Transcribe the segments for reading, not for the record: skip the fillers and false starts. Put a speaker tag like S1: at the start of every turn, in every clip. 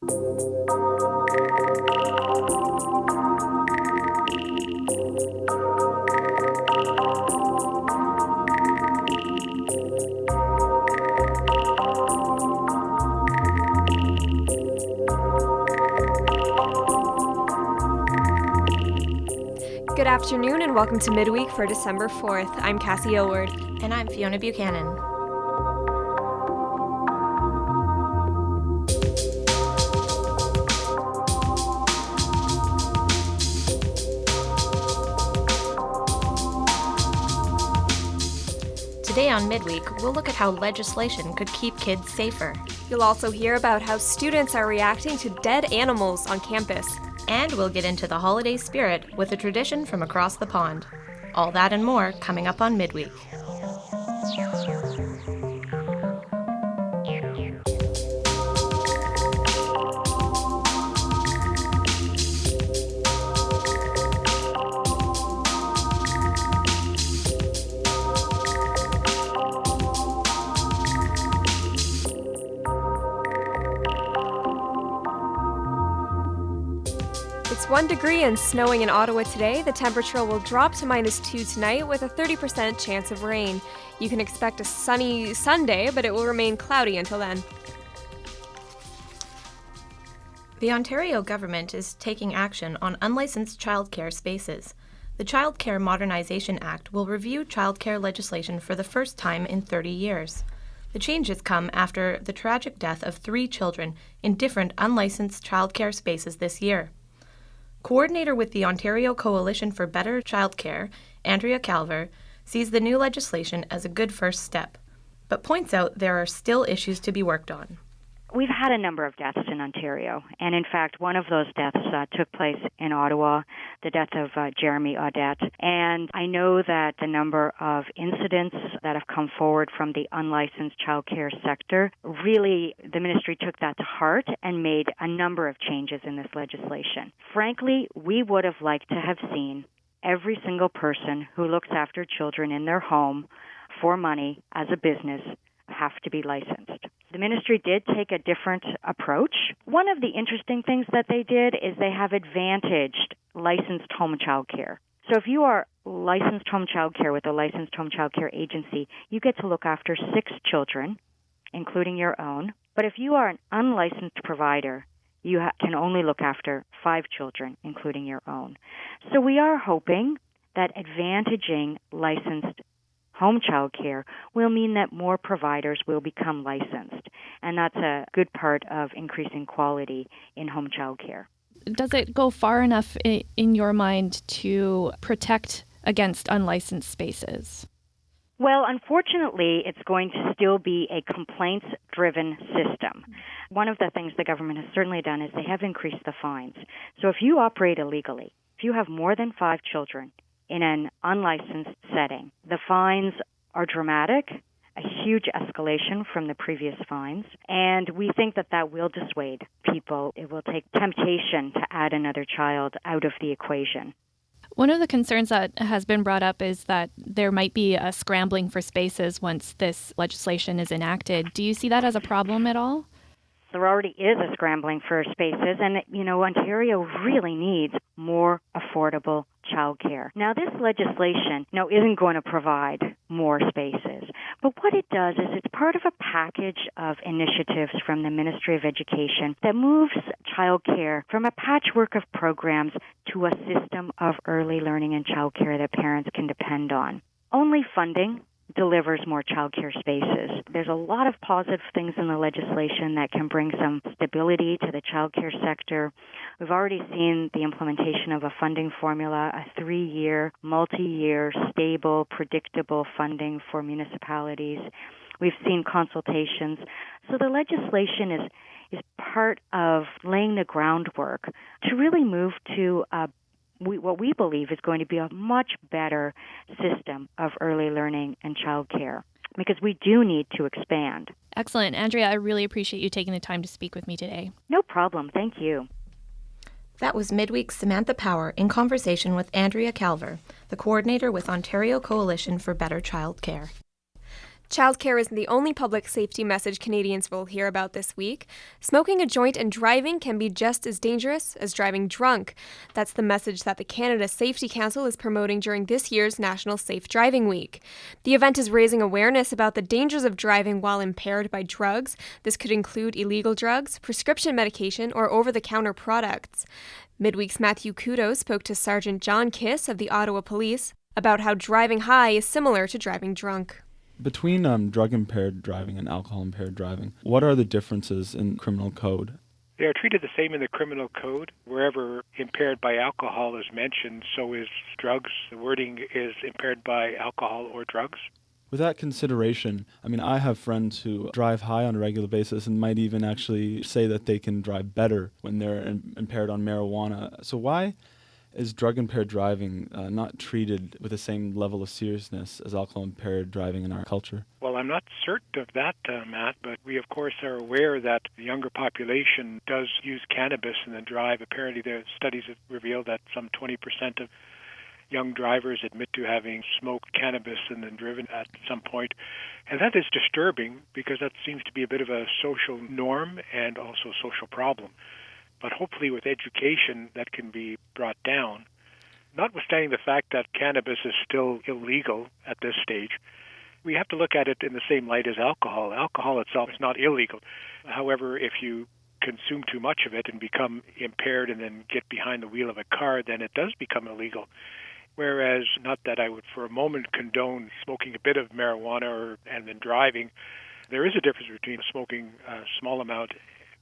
S1: Good afternoon and welcome to Midweek for December 4th. I'm Cassie Aylward.
S2: And I'm Fiona Buchanan. Today on Midweek, we'll look at how legislation could keep kids safer.
S1: You'll also hear about how students are reacting to dead animals on campus.
S2: And we'll get into the holiday spirit with a tradition from across the pond. All that and more coming up on Midweek.
S1: It's 1 degree and snowing in Ottawa today. The temperature will drop to -2 tonight with a 30% chance of rain. You can expect a sunny Sunday, but it will remain cloudy until then.
S2: The Ontario government is taking action on unlicensed childcare spaces. The Childcare Modernisation Act will review childcare legislation for the first time in 30 years. The changes come after the tragic death of 3 children in different unlicensed childcare spaces this year. Coordinator with the Ontario Coalition for Better Childcare, Andrea Calver, sees the new legislation as a good first step, but points out there are still issues to be worked on.
S3: We've had a number of deaths in Ontario, and in fact, one of those deaths took place in Ottawa, the death of Jeremy Audette. And I know that the number of incidents that have come forward from the unlicensed childcare sector, really, the ministry took that to heart and made a number of changes in this legislation. Frankly, we would have liked to have seen every single person who looks after children in their home for money as a business have to be licensed. The ministry did take a different approach. One of the interesting things that they did is they have advantaged licensed home child care. So if you are licensed home child care with a licensed home child care agency, you get to look after 6 children, including your own. But if you are an unlicensed provider, you can only look after 5 children, including your own. So we are hoping that advantaging licensed home child care will mean that more providers will become licensed, and that's a good part of increasing quality in home child care.
S4: Does it go far enough in your mind to protect against unlicensed spaces?
S3: Well, unfortunately, it's going to still be a complaints-driven system. One of the things the government has certainly done is they have increased the fines. So if you operate illegally, if you have more than 5 children in an unlicensed setting, the fines are dramatic, a huge escalation from the previous fines, and we think that that will dissuade people. It will take temptation to add another child out of the equation.
S4: One of the concerns that has been brought up is that there might be a scrambling for spaces once this legislation is enacted. Do you see that as a problem at all?
S3: There already is a scrambling for spaces, and, Ontario really needs more affordable childcare. Now, this legislation, isn't going to provide more spaces, but what it does is it's part of a package of initiatives from the Ministry of Education that moves childcare from a patchwork of programs to a system of early learning and childcare that parents can depend on. Only funding delivers more childcare spaces. There's a lot of positive things in the legislation that can bring some stability to the childcare sector. We've already seen the implementation of a funding formula, a 3-year, multi-year, stable, predictable funding for municipalities. We've seen consultations. So the legislation is part of laying the groundwork to really move to what we believe is going to be a much better system of early learning and childcare, because we do need to expand.
S4: Excellent. Andrea, I really appreciate you taking the time to speak with me today.
S3: No problem. Thank you.
S2: That was Midweek's Samantha Power in conversation with Andrea Calver, the coordinator with Ontario Coalition for Better Childcare.
S1: Childcare isn't the only public safety message Canadians will hear about this week. Smoking a joint and driving can be just as dangerous as driving drunk. That's the message that the Canada Safety Council is promoting during this year's National Safe Driving Week. The event is raising awareness about the dangers of driving while impaired by drugs. This could include illegal drugs, prescription medication, or over-the-counter products. Midweek's Matthew Kudo spoke to Sergeant John Kiss of the Ottawa Police about how driving high is similar to driving drunk.
S5: Between drug-impaired driving and alcohol-impaired driving, what are the differences in criminal code?
S6: They are treated the same in the criminal code. Wherever impaired by alcohol is mentioned, so is drugs. The wording is impaired by alcohol or drugs.
S5: With that consideration, I have friends who drive high on a regular basis and might even actually say that they can drive better when they're impaired on marijuana. So why is drug-impaired driving not treated with the same level of seriousness as alcohol-impaired driving in our culture?
S6: Well, I'm not certain of that, Matt, but we, of course, are aware that the younger population does use cannabis and then drive. Apparently, the studies have revealed that some 20% of young drivers admit to having smoked cannabis and then driven at some point. And that is disturbing because that seems to be a bit of a social norm and also a social problem. But hopefully with education that can be brought down, notwithstanding the fact that cannabis is still illegal at this stage. We have to look at it in the same light as alcohol. Alcohol itself is not illegal. However, if you consume too much of it and become impaired and then get behind the wheel of a car, then it does become illegal. Whereas, not that I would for a moment condone smoking a bit of marijuana and then driving, there is a difference between smoking a small amount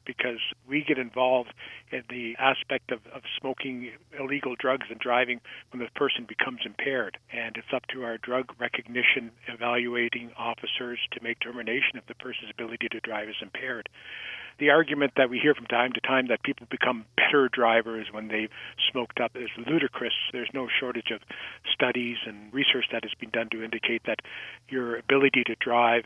S6: because we get involved in the aspect of smoking illegal drugs and driving when the person becomes impaired. And it's up to our drug recognition evaluating officers to make determination if the person's ability to drive is impaired. The argument that we hear from time to time that people become better drivers when they've smoked up is ludicrous. There's no shortage of studies and research that has been done to indicate that your ability to drive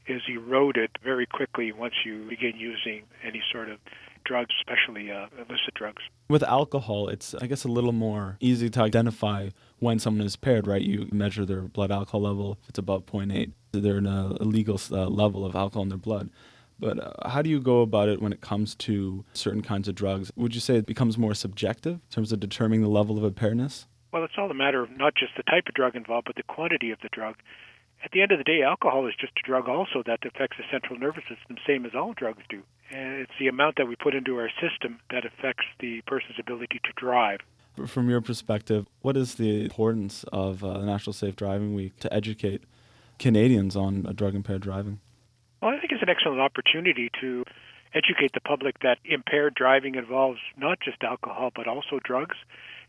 S6: is eroded very quickly once you begin using any sort of drugs, especially illicit drugs.
S5: With alcohol, it's, I guess, a little more easy to identify when someone is impaired, right? You measure their blood alcohol level. If it's above 0.8, they're in a legal level of alcohol in their blood. But how do you go about it when it comes to certain kinds of drugs? Would you say it becomes more subjective in terms of determining the level of impairness?
S6: Well, it's all a matter of not just the type of drug involved, but the quantity of the drug. At the end of the day, alcohol is just a drug also that affects the central nervous system, same as all drugs do. And it's the amount that we put into our system that affects the person's ability to drive.
S5: From your perspective, what is the importance of the National Safe Driving Week to educate Canadians on drug-impaired driving?
S6: Well, I think it's an excellent opportunity to educate the public that impaired driving involves not just alcohol, but also drugs,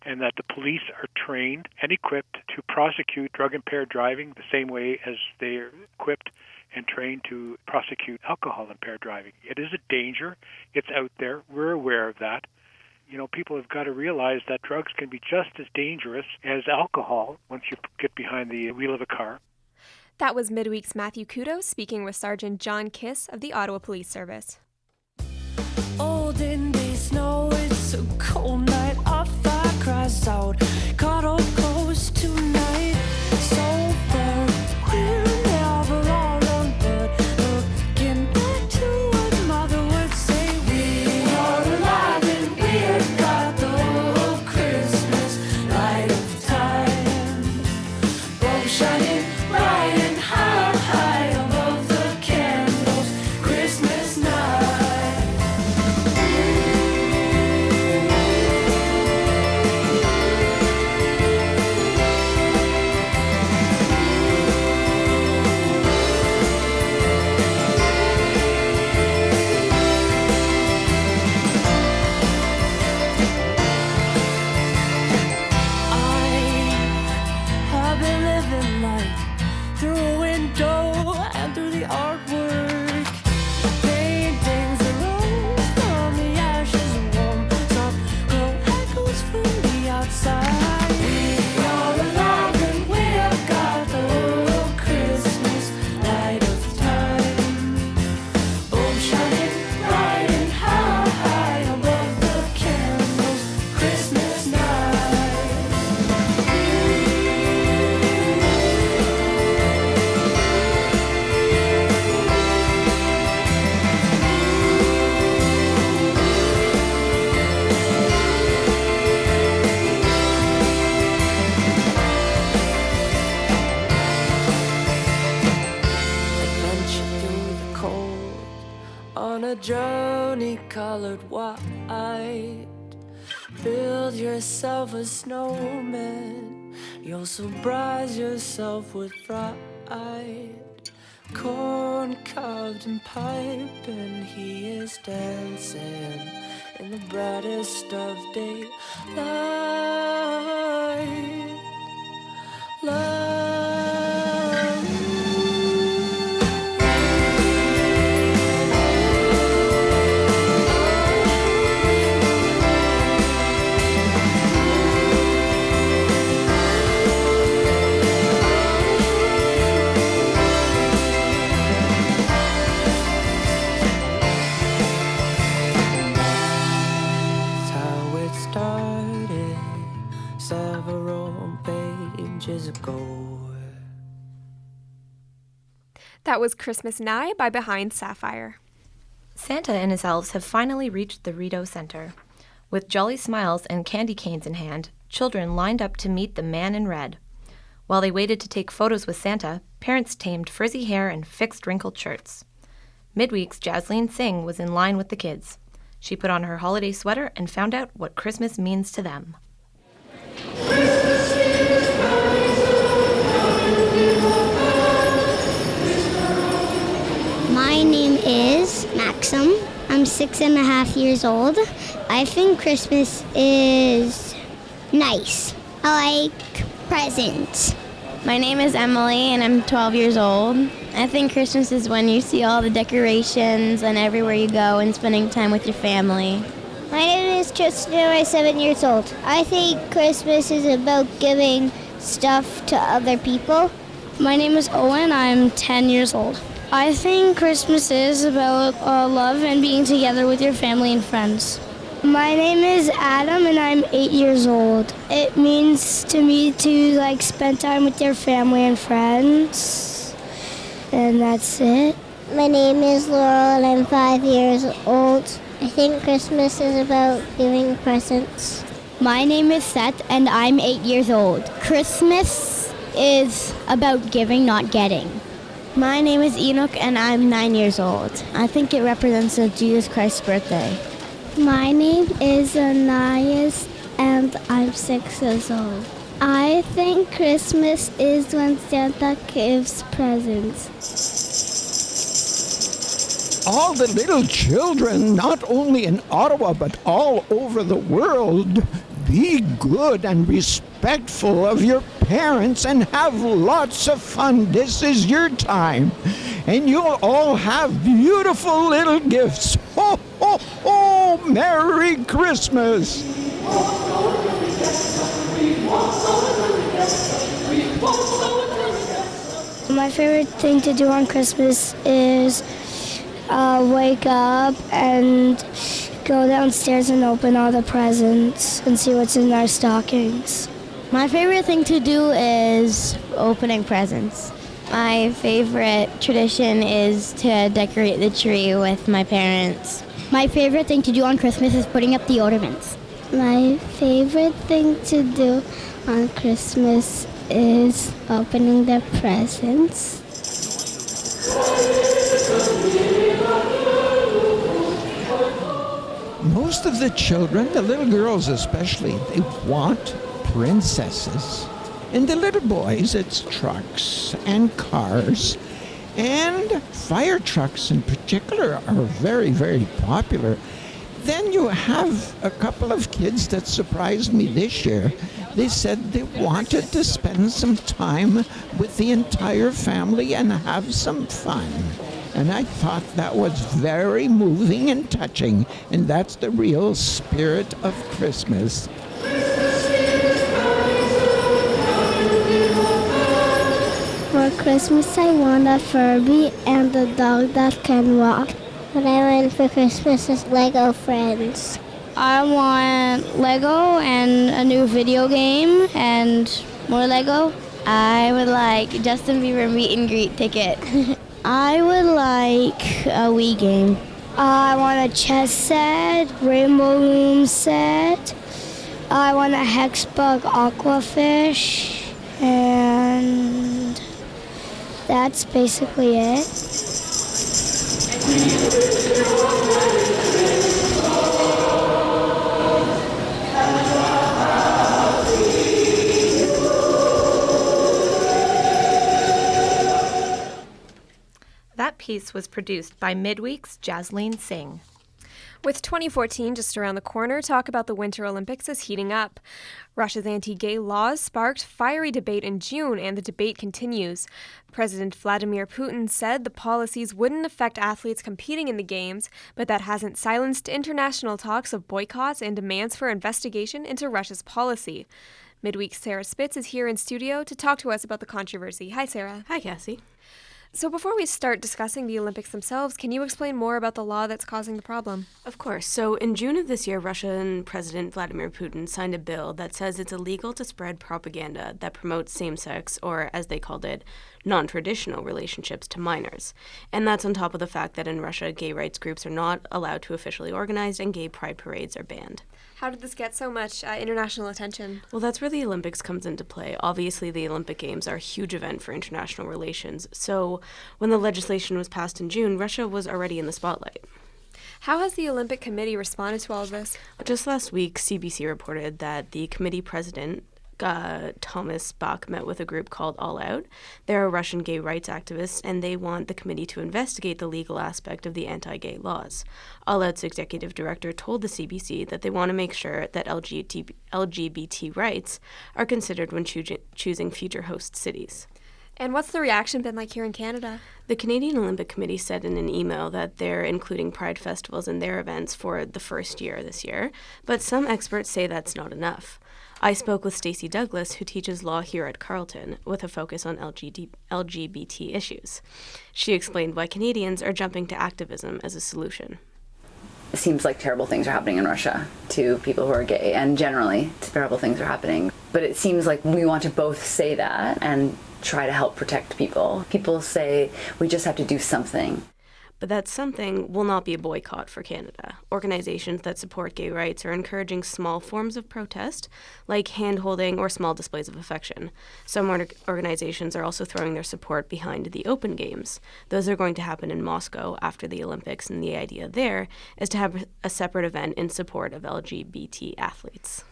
S6: and that the police are trained and equipped to prosecute drug-impaired driving the same way as they are equipped and trained to prosecute alcohol-impaired driving. It is a danger. It's out there. We're aware of that. People have got to realize that drugs can be just as dangerous as alcohol once you get behind the wheel of a car.
S1: That was Midweek's Matthew Kudo speaking with Sergeant John Kiss of the Ottawa Police Service.
S7: Old in the snow, it's a cold night. Our fire cries out, cuddle close tonight. So far, we're never all alone, but looking back to what Mother would say. We are alive and we have got the whole Christmas light of time. Bulbs shining bright and high, high above the candles, Christmas night. colored white. Build yourself a snowman. You'll surprise yourself with fright. Corn cobbed and pipe, and he is dancing in the brightest of daylight.
S1: That was Christmas Nigh by Behind Sapphire.
S2: Santa and his elves have finally reached the Rideau Center. With jolly smiles and candy canes in hand, children lined up to meet the man in red. While they waited to take photos with Santa, parents tamed frizzy hair and fixed wrinkled shirts. Midweek's Jasleen Singh was in line with the kids. She put on her holiday sweater and found out what Christmas means to them.
S8: My name is Maxim. I'm 6.5 years old. I think Christmas is nice. I like presents.
S9: My name is Emily and I'm 12 years old. I think Christmas is when you see all the decorations and everywhere you go and spending time with your family.
S8: My name is Tristan and I'm 7 years old. I think Christmas is about giving stuff to other people.
S10: My name is Owen. I'm 10 years old. I think Christmas is about love and being together with your family and friends.
S8: My name is Adam and I'm 8 years old.
S10: It means to me to spend time with your family and friends. And that's it.
S8: My name is Laurel and I'm 5 years old. I think Christmas is about giving presents.
S9: My name is Seth and I'm 8 years old. Christmas is about giving, not getting. My name is Enoch and I'm 9 years old. I think it represents Jesus Christ's birthday.
S8: My name is Ananias and I'm 6 years old. I think Christmas is when Santa gives presents.
S11: All the little children, not only in Ottawa but all over the world, be good and respectful of your parents and have lots of fun. This is your time. And you'll all have beautiful little gifts. Ho, ho, ho! Merry Christmas!
S10: My favorite thing to do on Christmas is wake up and go downstairs and open all the presents and see what's in our stockings.
S9: My favorite thing to do is opening presents. My favorite tradition is to decorate the tree with my parents.
S8: My favorite thing to do on Christmas is putting up the ornaments. My favorite thing to do on Christmas is opening the presents.
S11: Most of the children, the little girls especially, they want princesses. And the little boys, it's trucks and cars. And fire trucks in particular are very, very popular. Then you have a couple of kids that surprised me this year. They said they wanted to spend some time with the entire family and have some fun. And I thought that was very moving and touching, and that's the real spirit of Christmas.
S8: For Christmas, I want a Furby and a dog that can walk. What I want for Christmas is Lego Friends.
S10: I want Lego and a new video game and more Lego.
S9: I would like Justin Bieber meet and greet ticket.
S10: I would like a Wii game. I want a chess set, Rainbow Room set. I want a Hexbug Aquafish. And that's basically it.
S2: piece was produced by Midweek's Jasleen Singh.
S1: With 2014 just around the corner, talk about the Winter Olympics is heating up. Russia's anti-gay laws sparked fiery debate in June, and the debate continues. President Vladimir Putin said the policies wouldn't affect athletes competing in the Games, but that hasn't silenced international talks of boycotts and demands for investigation into Russia's policy. Midweek's Sarah Spitz is here in studio to talk to us about the controversy. Hi, Sarah.
S12: Hi, Cassie.
S1: So before we start discussing the Olympics themselves, can you explain more about the law that's causing the problem?
S12: Of course. So in June of this year, Russian President Vladimir Putin signed a bill that says it's illegal to spread propaganda that promotes same-sex, or as they called it, non-traditional relationships to minors. And that's on top of the fact that in Russia, gay rights groups are not allowed to officially organize and gay pride parades are banned.
S1: How did this get so much international attention?
S12: Well, that's where the Olympics comes into play. Obviously, the Olympic Games are a huge event for international relations. So when the legislation was passed in June, Russia was already in the spotlight.
S1: How has the Olympic Committee responded to all of this?
S12: Just last week, CBC reported that the committee president, Thomas Bach, met with a group called All Out. They're Russian gay rights activists, and they want the committee to investigate the legal aspect of the anti-gay laws. All Out's executive director told the CBC that they want to make sure that LGBT rights are considered when choosing future host cities.
S1: And what's the reaction been like here in Canada?
S12: The Canadian Olympic Committee said in an email that they're including pride festivals in their events for the first year this year, but some experts say that's not enough. I spoke with Stacey Douglas, who teaches law here at Carleton, with a focus on LGBT issues. She explained why Canadians are jumping to activism as a solution.
S13: It seems like terrible things are happening in Russia to people who are gay, and generally terrible things are happening. But it seems like we want to both say that and try to help protect people. People say we just have to do something.
S12: But that something will not be a boycott for Canada. Organizations that support gay rights are encouraging small forms of protest, like hand-holding or small displays of affection. Some organizations are also throwing their support behind the Open Games. Those are going to happen in Moscow after the Olympics, and the idea there is to have a separate event in support of LGBT athletes.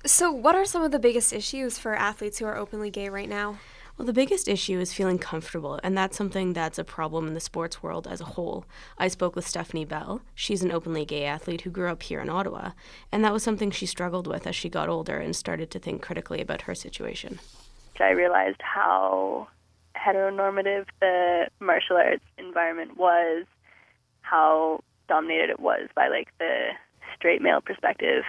S1: So what are some of the biggest issues for athletes who are openly gay right now?
S12: Well, the biggest issue is feeling comfortable, and that's something that's a problem in the sports world as a whole. I spoke with Stephanie Bell. She's an openly gay athlete who grew up here in Ottawa, and that was something she struggled with as she got older and started to think critically about her situation.
S14: I realized how heteronormative the martial arts environment was, how dominated it was by the straight male perspective,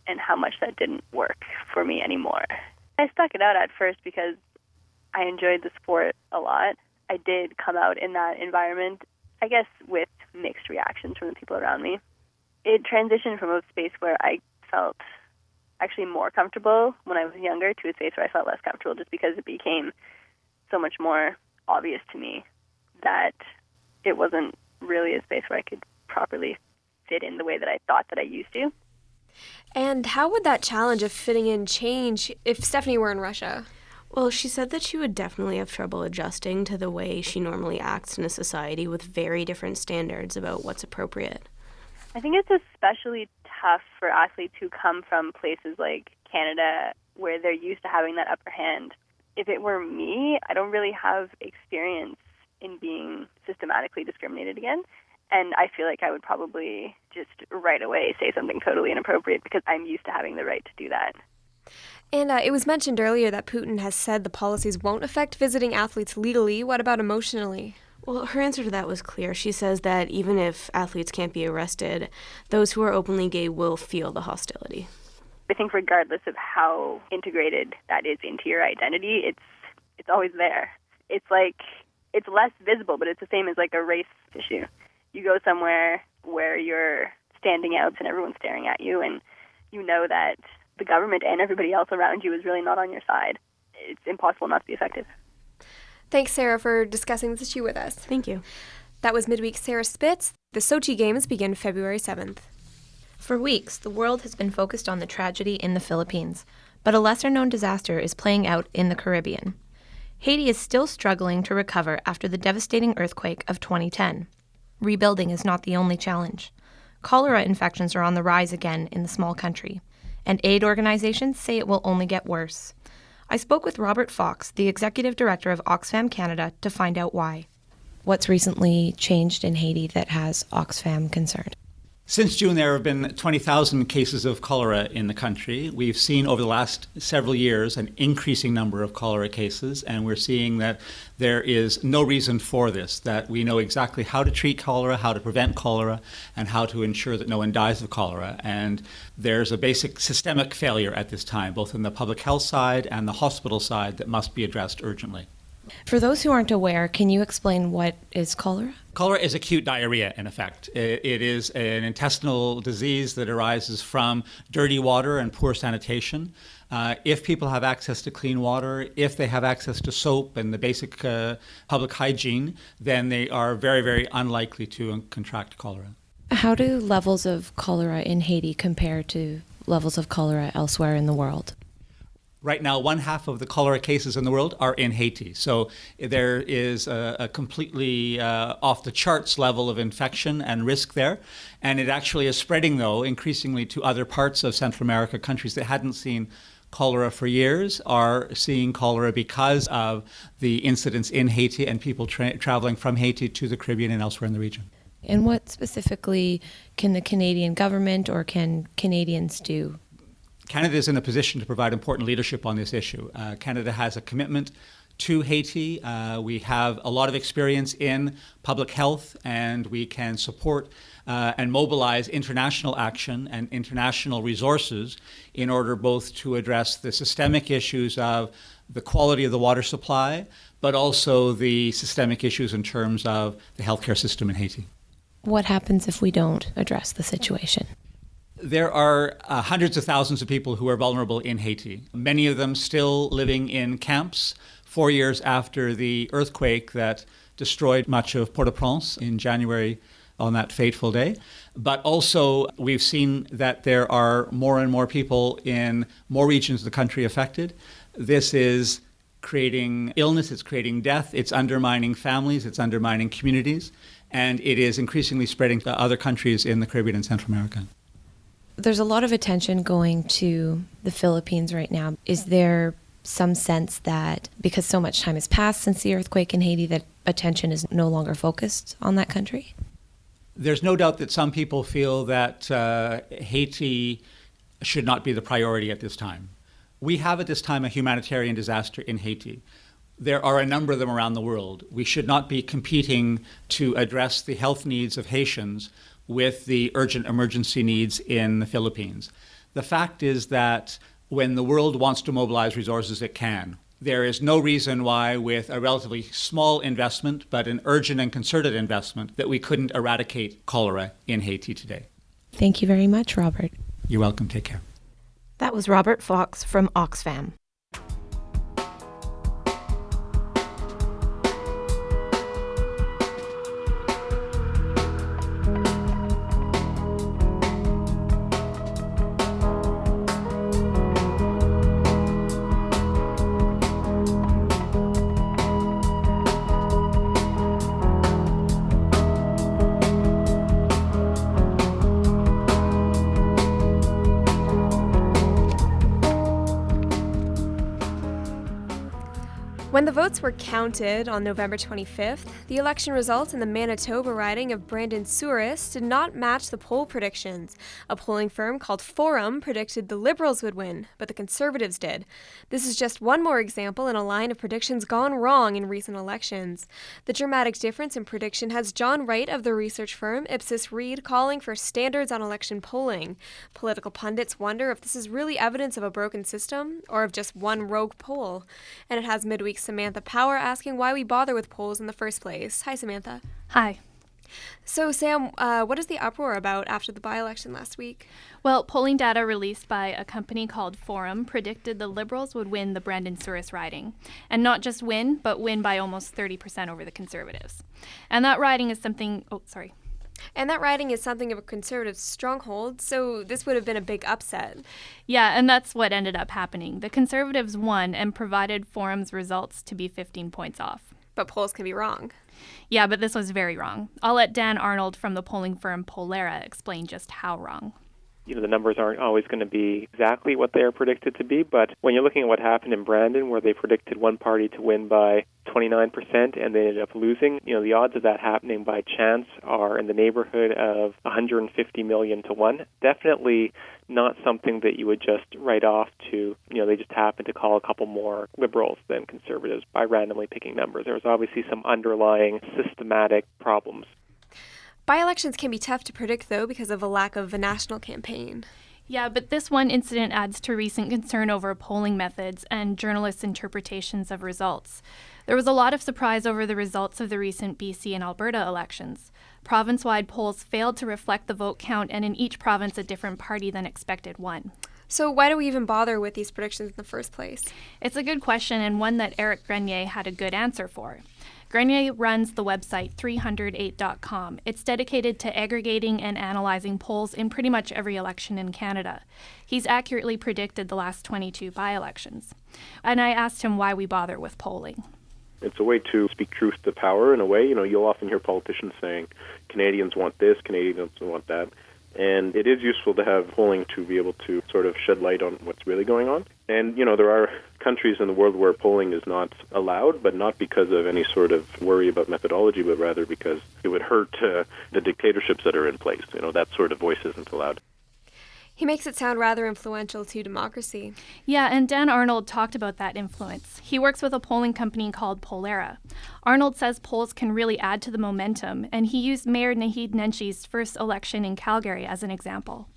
S14: and how much that didn't work for me anymore. I stuck it out at first because I enjoyed the sport a lot. I did come out in that environment, I guess, with mixed reactions from the people around me. It transitioned from a space where I felt actually more comfortable when I was younger to a space where I felt less comfortable, just because it became so much more obvious to me that it wasn't really a space where I could properly fit in the way that I thought that I used to.
S1: And how would that challenge of fitting in change if Stephanie were in Russia?
S12: Well, she said that she would definitely have trouble adjusting to the way she normally acts in a society with very different standards about what's appropriate.
S14: I think it's especially tough for athletes who come from places like Canada, where they're used to having that upper hand. If it were me, I don't really have experience in being systematically discriminated against, and I feel like I would probably just right away say something totally inappropriate because I'm used to having the right to do that.
S1: And it was mentioned earlier that Putin has said the policies won't affect visiting athletes legally. What about emotionally?
S12: Well, her answer to that was clear. She says that even if athletes can't be arrested, those who are openly gay will feel the hostility.
S14: I think regardless of how integrated that is into your identity, it's always there. It's less visible, but it's the same as a race issue. You go somewhere where you're standing out and everyone's staring at you, and you know that the government and everybody else around you is really not on your side. It's impossible not to be effective.
S1: Thanks, Sarah, for discussing this issue with us.
S12: Thank you.
S1: That was Midweek's Sarah Spitz. The Sochi Games begin February 7th.
S2: For weeks, the world has been focused on the tragedy in the Philippines, but a lesser-known disaster is playing out in the Caribbean. Haiti is still struggling to recover after the devastating earthquake of 2010. Rebuilding is not the only challenge. Cholera infections are on the rise again in the small country, and aid organizations say it will only get worse. I spoke with Robert Fox, the executive director of Oxfam Canada, to find out why. What's recently changed in Haiti that has Oxfam concerned?
S15: Since June, there have been 20,000 cases of cholera in the country. We've seen over the last several years an increasing number of cholera cases, and we're seeing that there is no reason for this, that we know exactly how to treat cholera, how to prevent cholera, and how to ensure that no one dies of cholera. And there's a basic systemic failure at this time, both in the public health side and the hospital side, that must be addressed urgently.
S2: For those who aren't aware, can you explain what is cholera?
S15: Cholera is acute diarrhea, in effect. It is an intestinal disease that arises from dirty water and poor sanitation. If people have access to clean water, if they have access to soap and the basic public hygiene, then they are very, very unlikely to contract cholera.
S2: How do levels of cholera in Haiti compare to levels of cholera elsewhere in the world?
S15: Right now, 1/2 of the cholera cases in the world are in Haiti. So there is a completely off-the-charts level of infection and risk there. And it actually is spreading, though, increasingly to other parts of Central America. Countries that hadn't seen cholera for years are seeing cholera because of the incidents in Haiti and people traveling from Haiti to the Caribbean and elsewhere in the region.
S2: And what specifically can the Canadian government or can Canadians do?
S15: Canada is in a position to provide important leadership on this issue. Canada has a commitment to Haiti. We have a lot of experience in public health, and we can support and mobilize international action and international resources in order both to address the systemic issues of the quality of the water supply, but also the systemic issues in terms of the healthcare system in Haiti.
S2: What happens if we don't address the situation?
S15: There are hundreds of thousands of people who are vulnerable in Haiti, many of them still living in camps 4 years after the earthquake that destroyed much of Port-au-Prince in January on that fateful day. But also, we've seen that there are more and more people in more regions of the country affected. This is creating illness, it's creating death, it's undermining families, it's undermining communities, and it is increasingly spreading to other countries in the Caribbean and Central America.
S2: There's a lot of attention going to the Philippines right now. Is there some sense that because so much time has passed since the earthquake in Haiti that attention is no longer focused on that country?
S15: There's no doubt that some people feel that Haiti should not be the priority at this time. We have at this time a humanitarian disaster in Haiti. There are a number of them around the world. We should not be competing to address the health needs of Haitians with the urgent emergency needs in the Philippines. The fact is that when the world wants to mobilize resources, it can. There is no reason why, with a relatively small investment, but an urgent and concerted investment, that we couldn't eradicate cholera in Haiti today.
S2: Thank you very much, Robert.
S15: You're welcome. Take care.
S2: That was Robert Fox from Oxfam.
S1: When the votes were counted on November 25th, the election results in the Manitoba riding of Brandon-Souris did not match the poll predictions. A polling firm called Forum predicted the Liberals would win, but the Conservatives did. This is just one more example in a line of predictions gone wrong in recent elections. The dramatic difference in prediction has John Wright of the research firm Ipsos Reid calling for standards on election polling. Political pundits wonder if this is really evidence of a broken system or of just one rogue poll. And it has Midweek's Samantha Power asking why we bother with polls in the first place. Hi, Samantha.
S4: Hi.
S1: So, Sam, what is the uproar about after the by-election last week?
S4: Well, polling data released by a company called Forum predicted the Liberals would win the Brandon-Souris riding. And not just win, but win by almost 30% over the Conservatives. And that riding is something...
S1: And that riding is something of a Conservative stronghold, so this would have been a big upset.
S4: Yeah, and that's what ended up happening. The Conservatives won and provided Forum's results to be 15 points off.
S1: But polls can be wrong.
S4: Yeah, but this was very wrong. I'll let Dan Arnold from the polling firm Polera explain just how wrong.
S16: The numbers aren't always going to be exactly what they are predicted to be, but when you're looking at what happened in Brandon, where they predicted one party to win by 29% and they ended up losing, the odds of that happening by chance are in the neighborhood of 150 million to 1. Definitely not something that you would just write off to, they just happened to call a couple more Liberals than Conservatives by randomly picking numbers. There was obviously some underlying systematic problems.
S1: By-elections can be tough to predict, though, because of a lack of a national campaign.
S4: Yeah, but this one incident adds to recent concern over polling methods and journalists' interpretations of results. There was a lot of surprise over the results of the recent BC and Alberta elections. Province-wide polls failed to reflect the vote count, and in each province a different party than expected won.
S1: So why do we even bother with these predictions in the first place?
S4: It's a good question, and one that Eric Grenier had a good answer for. Grenier runs the website 308.com. It's dedicated to aggregating and analyzing polls in pretty much every election in Canada. He's accurately predicted the last 22 by-elections. And I asked him why we bother with polling.
S17: It's a way to speak truth to power in a way. You'll often hear politicians saying, Canadians want this, Canadians want that. And it is useful to have polling to be able to sort of shed light on what's really going on. And, there are countries in the world where polling is not allowed, but not because of any sort of worry about methodology, but rather because it would hurt the dictatorships that are in place. That sort of voice isn't allowed.
S1: He makes it sound rather influential to democracy.
S4: Yeah, and Dan Arnold talked about that influence. He works with a polling company called Pollara. Arnold says polls can really add to the momentum, and he used Mayor Naheed Nenshi's first election in Calgary as an example.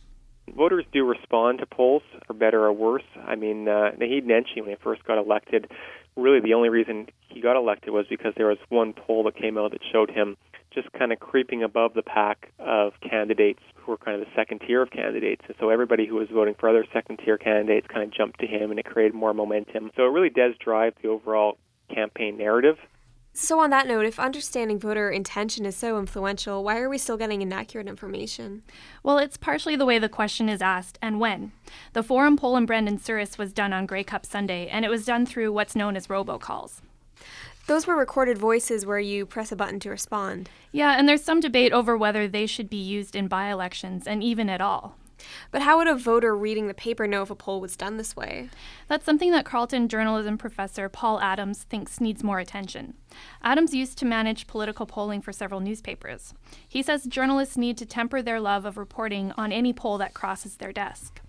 S16: Voters do respond to polls, for better or worse. Naheed Nenshi, when he first got elected, really the only reason he got elected was because there was one poll that came out that showed him just kind of creeping above the pack of candidates who were kind of the second tier of candidates. And so everybody who was voting for other second tier candidates kind of jumped to him, and it created more momentum. So it really does drive the overall campaign narrative.
S1: So on that note, if understanding voter intention is so influential, why are we still getting inaccurate information?
S4: Well, it's partially the way the question is asked and when. The Forum poll in Brandon Souris was done on Grey Cup Sunday, and it was done through what's known as robocalls.
S1: Those were recorded voices where you press a button to respond.
S4: Yeah, and there's some debate over whether they should be used in by-elections and even at all.
S1: But how would a voter reading the paper know if a poll was done this way?
S4: That's something that Carleton journalism professor Paul Adams thinks needs more attention. Adams used to manage political polling for several newspapers. He says journalists need to temper their love of reporting on any poll that crosses their desk.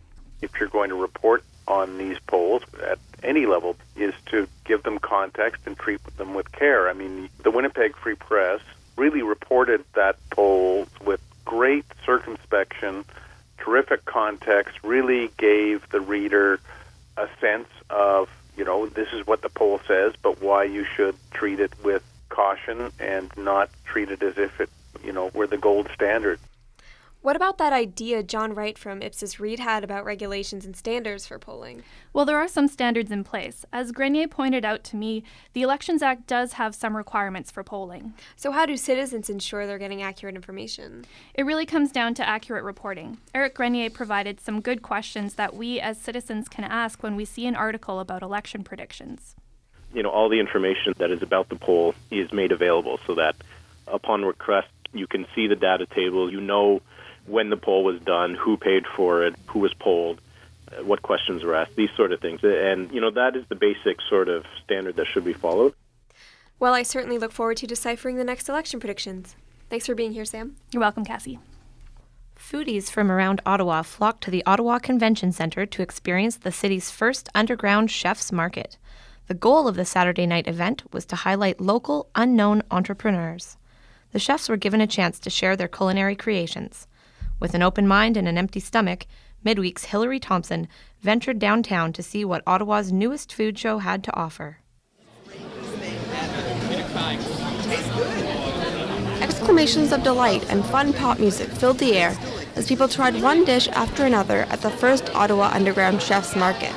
S17: If you're going to report on these polls at any level, is to give them context and treat them with care. The Winnipeg Free Press really reported that poll with great circumspection, terrific context, really gave the reader a sense of, this is what the poll says, but why you should treat it with caution and not treat it as if it, were the gold standard.
S1: What about that idea John Wright from Ipsos Reid had about regulations and standards for polling?
S4: Well, there are some standards in place. As Grenier pointed out to me, the Elections Act does have some requirements for polling.
S1: So how do citizens ensure they're getting accurate information?
S4: It really comes down to accurate reporting. Eric Grenier provided some good questions that we as citizens can ask when we see an article about election predictions.
S17: All the information that is about the poll is made available so that upon request you can see the data table, when the poll was done, who paid for it, who was polled, what questions were asked, these sort of things. And, that is the basic sort of standard that should be followed.
S1: Well, I certainly look forward to deciphering the next election predictions. Thanks for being here, Sam.
S4: You're welcome, Cassie.
S2: Foodies from around Ottawa flocked to the Ottawa Convention Centre to experience the city's first underground chef's market. The goal of the Saturday night event was to highlight local, unknown entrepreneurs. The chefs were given a chance to share their culinary creations. With an open mind and an empty stomach, Midweek's Hilary Thompson ventured downtown to see what Ottawa's newest food show had to offer.
S18: Exclamations of delight and fun pop music filled the air as people tried one dish after another at the first Ottawa Underground Chef's Market.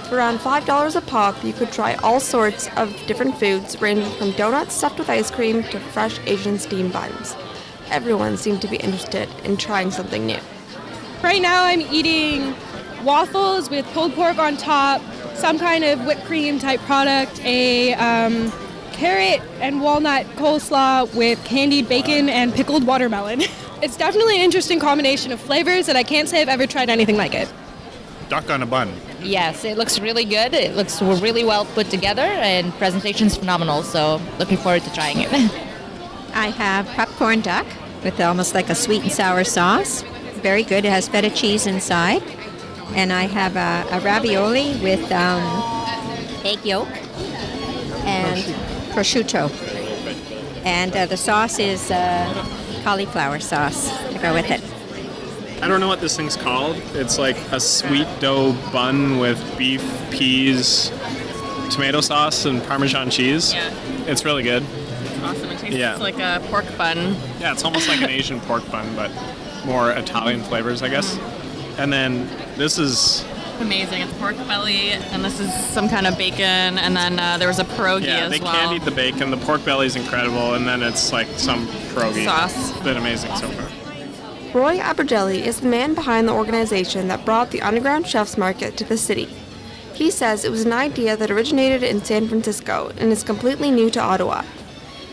S18: For around $5 a pop, you could try all sorts of different foods, ranging from donuts stuffed with ice cream to fresh Asian steam buns. Everyone seemed to be interested in trying something new.
S19: Right now I'm eating waffles with pulled pork on top, some kind of whipped cream type product, a carrot and walnut coleslaw with candied bacon and pickled watermelon. It's definitely an interesting combination of flavors, and I can't say I've ever tried anything like it.
S20: Duck on a bun.
S21: Yes, it looks really good. It looks really well put together, and presentation's phenomenal, so looking forward to trying it.
S22: I have popcorn duck with almost like a sweet and sour sauce. Very good. It has feta cheese inside. And I have a ravioli with egg yolk and prosciutto. And the sauce is cauliflower sauce to go with it.
S23: I don't know what this thing's called. It's like a sweet dough bun with beef, peas, tomato sauce, and Parmesan cheese.
S24: Yeah.
S23: It's really good.
S24: It's awesome. It tastes like a pork bun.
S23: Yeah, it's almost like an Asian pork bun, but more Italian flavors, I guess. And then this is...
S24: Amazing. It's pork belly, and this is some kind of bacon, and then there was a pierogi as well.
S23: Yeah, they candied the bacon. The pork belly is incredible, and then it's like some pierogi.
S24: Sauce.
S23: It's been amazing so far.
S18: Roy Abergelli is the man behind the organization that brought the Underground Chefs Market to the city. He says it was an idea that originated in San Francisco and is completely new to Ottawa.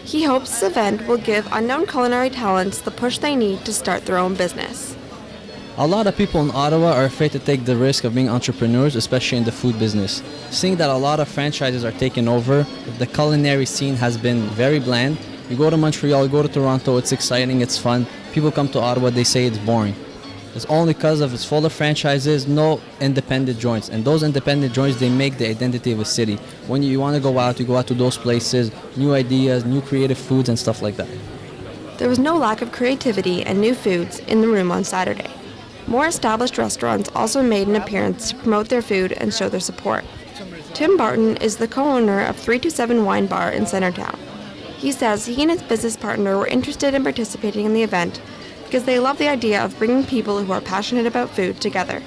S18: He hopes this event will give unknown culinary talents the push they need to start their own business.
S25: A lot of people in Ottawa are afraid to take the risk of being entrepreneurs, especially in the food business. Seeing that a lot of franchises are taking over, the culinary scene has been very bland. You go to Montreal, you go to Toronto, it's exciting, it's fun. People come to Ottawa, they say it's boring. It's only because of it's full of franchises, no independent joints. And those independent joints, they make the identity of a city. When you want to go out, you go out to those places, new ideas, new creative foods and stuff like that.
S18: There was no lack of creativity and new foods in the room on Saturday. More established restaurants also made an appearance to promote their food and show their support. Tim Barton is the co-owner of 327 Wine Bar in Centertown. He says he and his business partner were interested in participating in the event because they love the idea of bringing people who are passionate about food together.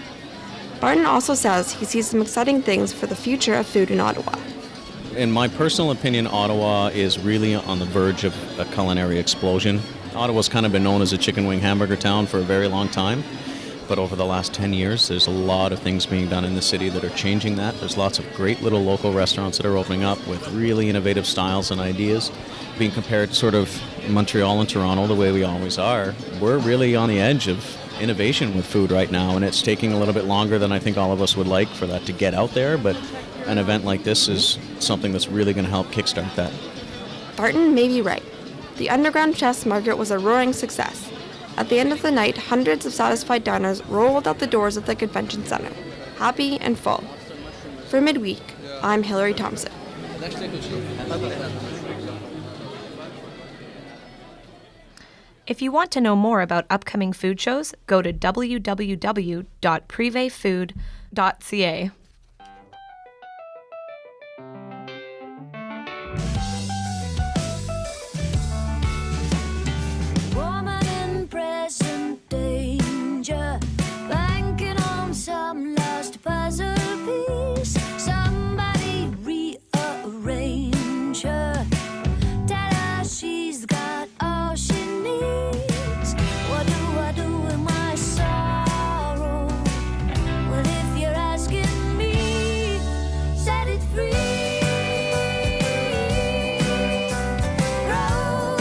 S18: Barton also says he sees some exciting things for the future of food in Ottawa.
S26: In my personal opinion, Ottawa is really on the verge of a culinary explosion. Ottawa's kind of been known as a chicken wing hamburger town for a very long time. But over the last 10 years, there's a lot of things being done in the city that are changing that. There's lots of great little local restaurants that are opening up with really innovative styles and ideas. Being compared to sort of Montreal and Toronto the way we always are, we're really on the edge of innovation with food right now, and it's taking a little bit longer than I think all of us would like for that to get out there, but an event like this is something that's really going to help kickstart that.
S18: Barton may be right. The Underground Chefs Market was a roaring success. At the end of the night, hundreds of satisfied diners rolled out the doors of the convention center, happy and full. For Midweek, I'm Hillary Thompson.
S2: If you want to know more about upcoming food shows, go to www.privefood.ca.
S7: Woman in present danger, banking on some lost puzzle piece. Somebody rearrange her. Tell her she's got all she needs. What do I do with my sorrow? Well, if you're asking me, set it free. Oh,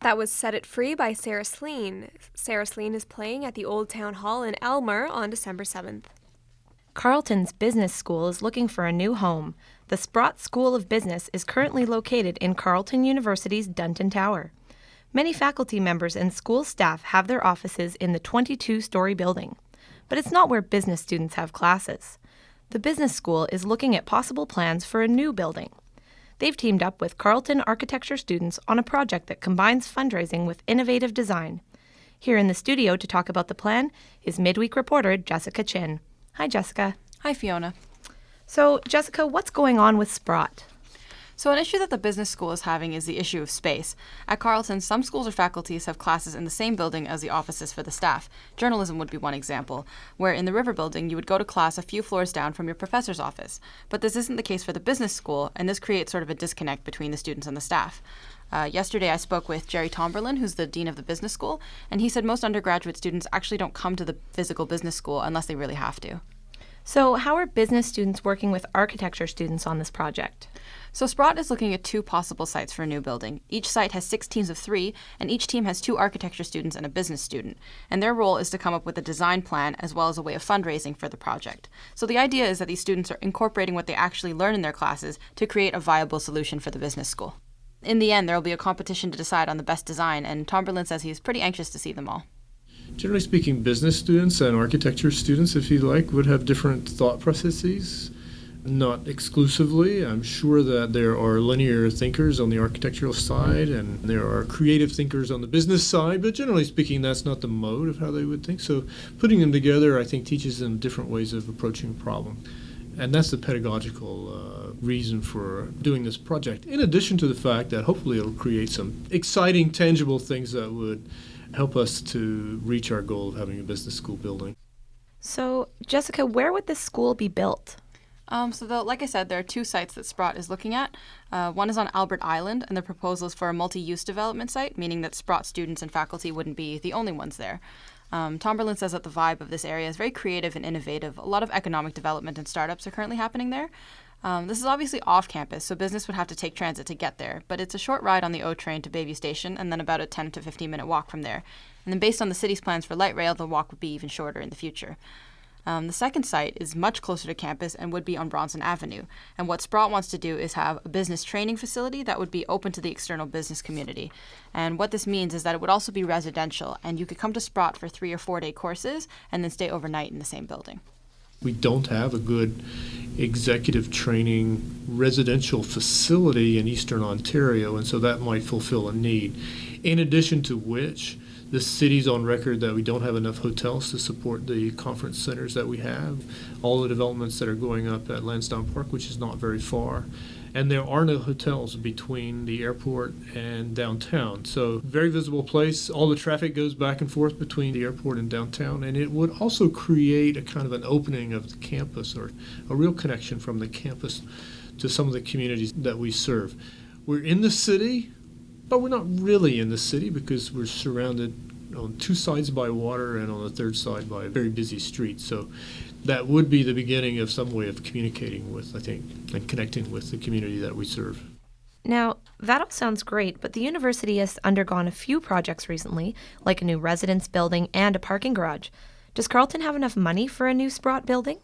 S1: That was Set It Free by Sarah Sleen. Sarah Sleen is playing at the Old Town Hall in Elmer on December 7th.
S2: Carleton's business school is looking for a new home. The Sprott School of Business is currently located in Carleton University's Dunton Tower. Many faculty members and school staff have their offices in the 22-story building. But it's not where business students have classes. The business school is looking at possible plans for a new building. They've teamed up with Carleton architecture students on a project that combines fundraising with innovative design. Here in the studio to talk about the plan is Midweek reporter Jessica Chin. Hi, Jessica.
S3: Hi, Fiona.
S2: So, Jessica, what's going on with Sprott?
S3: So an issue that the business school is having is the issue of space. At Carleton, some schools or faculties have classes in the same building as the offices for the staff. Journalism would be one example, where in the River Building you would go to class a few floors down from your professor's office. But this isn't the case for the business school, and this creates sort of a disconnect between the students and the staff. Yesterday I spoke with Jerry Tomberlin, who's the dean of the business school, and he said most undergraduate students actually don't come to the physical business school unless they really have to.
S2: So how are business students working with architecture students on this project?
S3: So Sprott is looking at 2 possible sites for a new building. Each site has 6 teams of 3, and each team has 2 architecture students and a business student. And their role is to come up with a design plan as well as a way of fundraising for the project. So the idea is that these students are incorporating what they actually learn in their classes to create a viable solution for the business school. In the end, there will be a competition to decide on the best design, and Tomberlin says he's pretty anxious to see them all.
S5: Generally speaking, business students and architecture students, if you like, would have different thought processes. Not exclusively. I'm sure that there are linear thinkers on the architectural side and there are creative thinkers on the business side, but generally speaking, that's not the mode of how they would think. So putting them together, I think, teaches them different ways of approaching a problem. And that's the pedagogical reason for doing this project, in addition to the fact that hopefully it'll create some exciting, tangible things that would help us to reach our goal of having a business school building.
S2: So, Jessica, where would this school be built?
S3: Like I said, there are 2 sites that Sprott is looking at. One is on Albert Island, and the proposal is for a multi-use development site, meaning that Sprott students and faculty wouldn't be the only ones there. Tomberlin says that the vibe of this area is very creative and innovative. A lot of economic development and startups are currently happening there. This is obviously off campus, so business would have to take transit to get there, but it's a short ride on the O train to Bayview Station and then about a 10 to 15 minute walk from there. And then based on the city's plans for light rail, the walk would be even shorter in the future. The second site is much closer to campus and would be on Bronson Avenue. And what Sprott wants to do is have a business training facility that would be open to the external business community. And what this means is that it would also be residential, and you could come to Sprott for 3 or 4 day courses and then stay overnight in the same building.
S5: We don't have a good executive training residential facility in Eastern Ontario, and so that might fulfill a need. In addition to which, the city's on record that we don't have enough hotels to support the conference centers that we have, all the developments that are going up at Lansdowne Park, which is not very far. And there are no hotels between the airport and downtown. So very visible place. All the traffic goes back and forth between the airport and downtown. And it would also create a kind of an opening of the campus, or a real connection from the campus to some of the communities that we serve. We're in the city, but we're not really in the city because we're surrounded on 2 sides by water and on the 3rd side by a very busy street. So that would be the beginning of some way of communicating with, I think, and connecting with the community that we serve.
S2: Now, that all sounds great, but the university has undergone a few projects recently, like a new residence building and a parking garage. Does Carleton have enough money for a new Sprott building?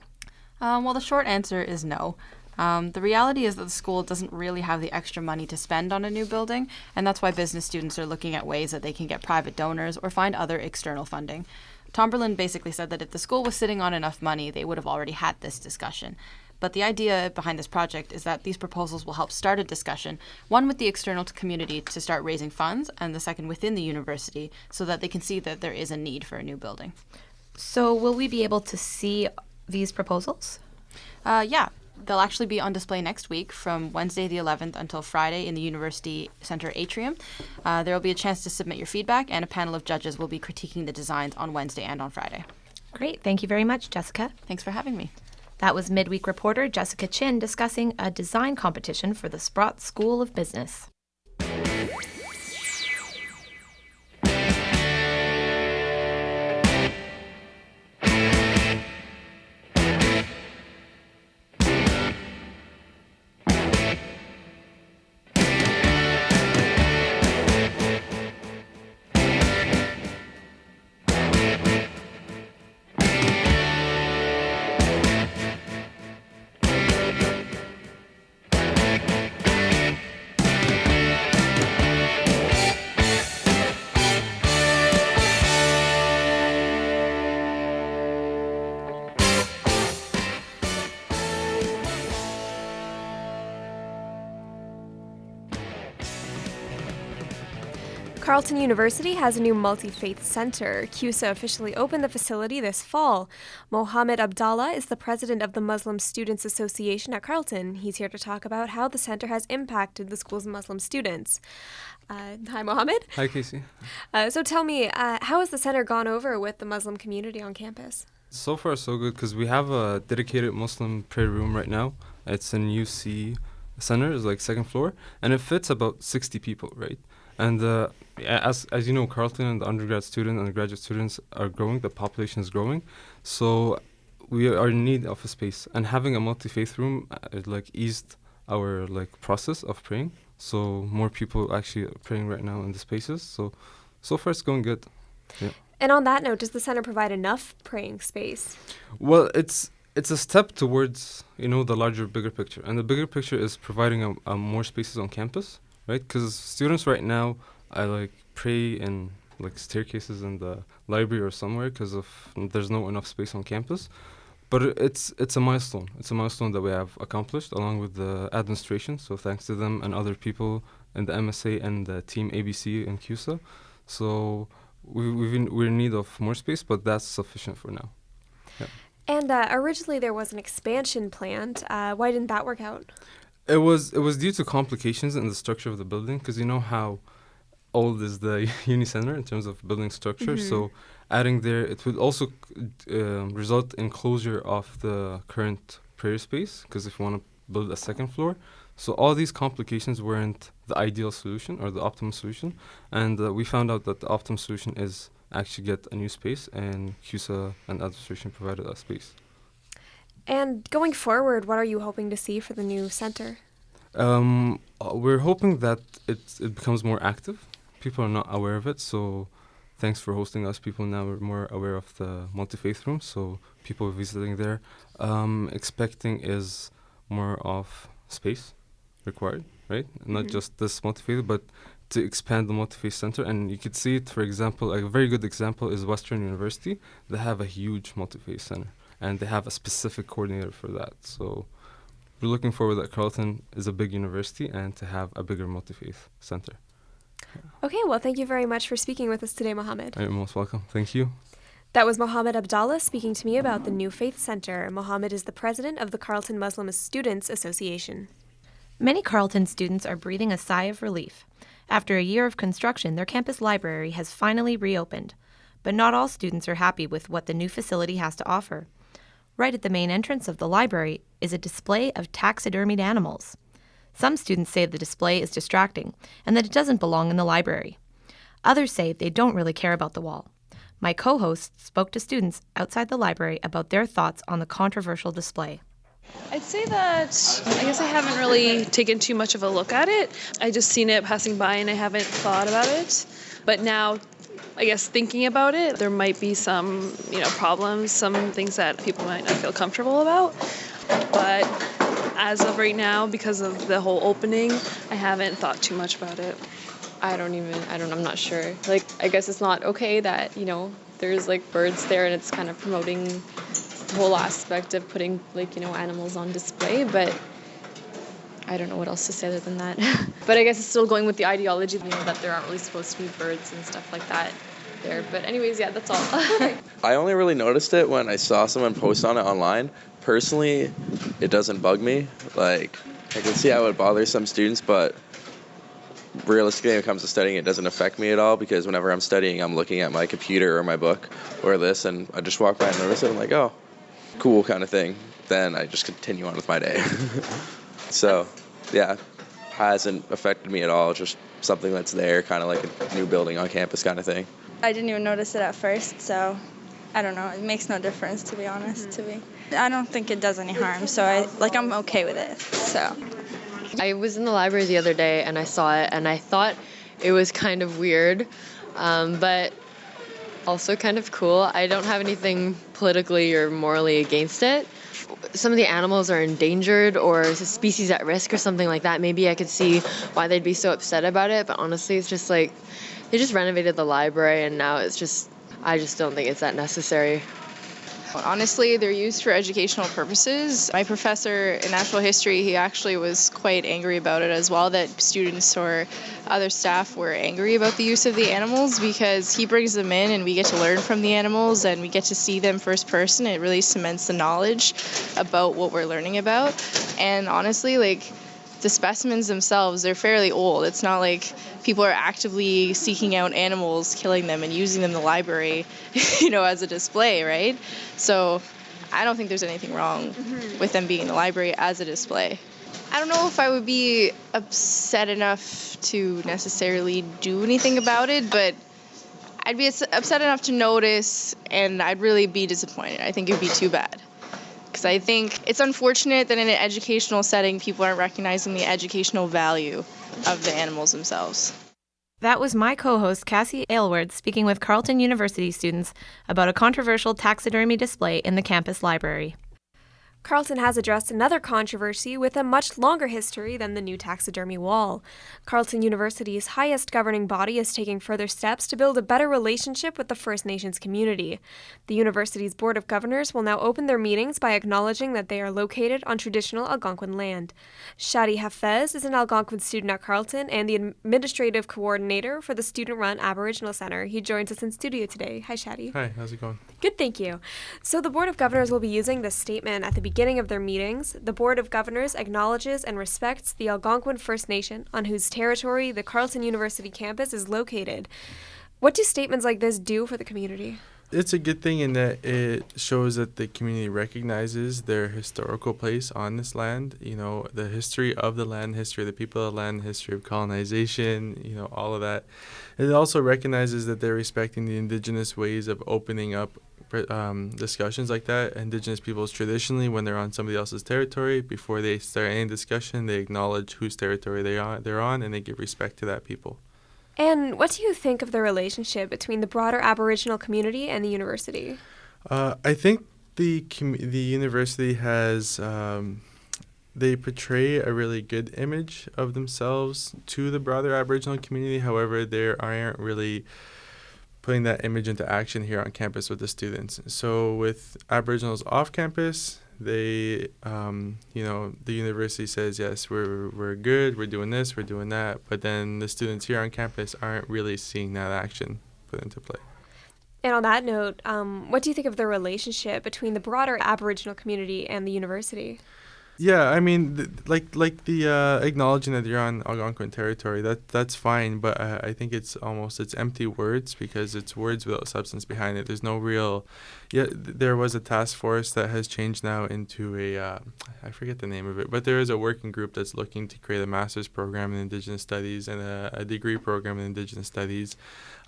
S3: Well, the short answer is no. The reality is that the school doesn't really have the extra money to spend on a new building, and that's why business students are looking at ways that they can get private donors or find other external funding. Tomberlin basically said that if the school was sitting on enough money, they would have already had this discussion. But the idea behind this project is that these proposals will help start a discussion, one with the external community to start raising funds, and the second within the university, so that they can see that there is a need for a new building.
S2: So will we be able to see these proposals?
S3: Yeah. They'll actually be on display next week from Wednesday the 11th until Friday in the University Center atrium. There will be a chance to submit your feedback, and a panel of judges will be critiquing the designs on Wednesday and on Friday.
S2: Great. Thank you very much, Jessica.
S3: Thanks for having me.
S2: That was Midweek reporter Jessica Chin discussing a design competition for the Sprott School of Business.
S1: Carleton University has a new multi-faith center. CUSA officially opened the facility this fall. Mohammed Abdallah is the president of the Muslim Students Association at Carleton. He's here to talk about how the center has impacted the school's Muslim students. Hi, Mohammed.
S6: Hi, Casey.
S1: So tell me, how has the center gone over with the Muslim community on campus?
S6: So far, so good, because we have a dedicated Muslim prayer room right now. It's in UC Center, it's like second floor, and it fits about 60 people, right? And as you know, Carleton and the undergrad students and the graduate students are growing, the population is growing, so we are in need of a space. And having a multi-faith room eased our process of praying. So more people actually are praying right now in the spaces. So far it's going good. Yeah.
S1: And on that note, does the center provide enough praying space?
S6: Well, it's a step towards the larger, bigger picture. And the bigger picture is providing more spaces on campus. Right, because students right now, pray in staircases in the library or somewhere because there's no enough space on campus. But it's a milestone. It's a milestone that we have accomplished along with the administration. So thanks to them and other people in the MSA and the team ABC and CUSA. So we're in need of more space, but that's sufficient for now. Yeah.
S1: And originally there was an expansion planned. Why didn't that work out?
S6: It was due to complications in the structure of the building, because you know how old is the uni center in terms of building structure. Mm-hmm. So adding there, it would also result in closure of the current prayer space, because if you want to build a second floor. So all these complications weren't the ideal solution or the optimum solution. And we found out that the optimum solution is actually get a new space, and CUSA and administration provided a space.
S1: And going forward, what are you hoping to see for the new center?
S6: We're hoping that it becomes more active. People are not aware of it, so thanks for hosting us. People now are more aware of the multi-faith room, so people visiting there. Expecting is more of space required, right? Mm-hmm. Not just this multi-faith, but to expand the multi-faith center. And you could see it, for example, a very good example is Western University. They have a huge multi-faith center, and they have a specific coordinator for that. So we're looking forward that Carleton is a big university and to have a bigger multi-faith center. Yeah.
S1: Okay, well, thank you very much for speaking with us today, Mohammed.
S6: You're most welcome. Thank you.
S1: That was Mohammed Abdallah speaking to me about the New Faith Center. Mohammed is the president of the Carleton Muslim Students Association.
S2: Many Carleton students are breathing a sigh of relief. After a year of construction, their campus library has finally reopened. But not all students are happy with what the new facility has to offer. Right at the main entrance of the library is a display of taxidermied animals. Some students say the display is distracting and that it doesn't belong in the library. Others say they don't really care about the wall. My co-host spoke to students outside the library about their thoughts on the controversial display.
S8: I'd say that I guess I haven't really taken too much of a look at it. I just seen it passing by and I haven't thought about it. But now, I guess thinking about it, there might be some, problems, some things that people might not feel comfortable about. But as of right now, because of the whole opening, I haven't thought too much about it.
S9: I'm not sure. I guess it's not okay that, there's birds there and it's kind of promoting the whole aspect of putting animals on display, but I don't know what else to say other than that. But I guess it's still going with the ideology, that there aren't really supposed to be birds and stuff like that there. But anyways, yeah, that's all.
S10: I only really noticed it when I saw someone post on it online. Personally, it doesn't bug me. I can see how it bothers some students, but realistically, when it comes to studying, it doesn't affect me at all, because whenever I'm studying, I'm looking at my computer or my book or this, and I just walk by and notice it. I'm like, oh, cool kind of thing. Then I just continue on with my day. So, yeah, hasn't affected me at all. Just something that's there, kind of like a new building on campus kind of thing.
S11: I didn't even notice it at first, so I don't know. It makes no difference, to be honest, to me. I don't think it does any harm, so I'm okay with it, so.
S9: I was in the library the other day and I saw it and I thought it was kind of weird, but also kind of cool. I don't have anything politically or morally against it. Some of the animals are endangered or it's a species at risk or something like that. Maybe I could see why they'd be so upset about it, but honestly, it's just they just renovated the library and now I just don't think it's that necessary.
S12: Honestly, they're used for educational purposes. My professor in natural history, he actually was quite angry about it as well, that students or other staff were angry about the use of the animals, because he brings them in and we get to learn from the animals and we get to see them first person. It really cements the knowledge about what we're learning about. And honestly, the specimens themselves, they're fairly old. It's not like people are actively seeking out animals, killing them, and using them in the library, as a display, right? So I don't think there's anything wrong with them being in the library as a display. I don't know if I would be upset enough to necessarily do anything about it, but I'd be upset enough to notice, and I'd really be disappointed. I think it would be too bad. Because I think it's unfortunate that in an educational setting, people aren't recognizing the educational value of the animals themselves.
S2: That was my co-host, Cassie Aylward, speaking with Carleton University students about a controversial taxidermy display in the campus library.
S1: Carleton has addressed another controversy with a much longer history than the new taxidermy wall. Carleton University's highest governing body is taking further steps to build a better relationship with the First Nations community. The university's Board of Governors will now open their meetings by acknowledging that they are located on traditional Algonquin land. Shadi Hafez is an Algonquin student at Carleton and the administrative coordinator for the student-run Aboriginal Center. He joins us in studio today. Hi, Shadi.
S13: Hi, how's it going?
S1: Good, thank you. So the Board of Governors will be using this statement at the beginning of their meetings. The Board of Governors acknowledges and respects the Algonquin First Nation on whose territory the Carleton University campus is located. What do statements like this do for the community?
S13: It's a good thing in that it shows that the community recognizes their historical place on this land, the history of the land, history of the people of the land, history of colonization, all of that. It also recognizes that they're respecting the Indigenous ways of opening up discussions like that. Indigenous peoples traditionally, when they're on somebody else's territory, before they start any discussion, they acknowledge whose territory they're on, and they give respect to that people.
S1: And what do you think of the relationship between the broader Aboriginal community and the university?
S13: I think the university has they portray a really good image of themselves to the broader Aboriginal community. However, they aren't really putting that image into action here on campus with the students. So with Aboriginals off campus, they, the university says, yes, we're good, we're doing this, we're doing that, but then the students here on campus aren't really seeing that action put into play.
S1: And on that note, what do you think of the relationship between the broader Aboriginal community and the university?
S13: Yeah, I mean, the acknowledging that you're on Algonquin territory, that's fine, but I think it's empty words, because it's words without substance behind it. There's no real. Yeah, there was a task force that has changed now into I forget the name of it, but there is a working group that's looking to create a master's program in Indigenous Studies and a degree program in Indigenous Studies.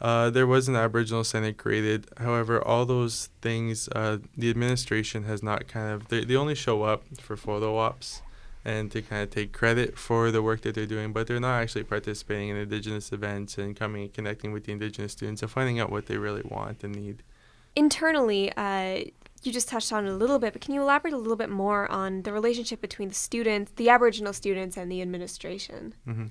S13: There was an Aboriginal Center created. However, all those things, the administration has not they only show up for photo ops and to kind of take credit for the work that they're doing, but they're not actually participating in Indigenous events and coming and connecting with the Indigenous students and finding out what they really want and need.
S1: Internally, you just touched on it a little bit, but can you elaborate a little bit more on the relationship between the students, the Aboriginal students, and the administration?
S13: Mm-hmm.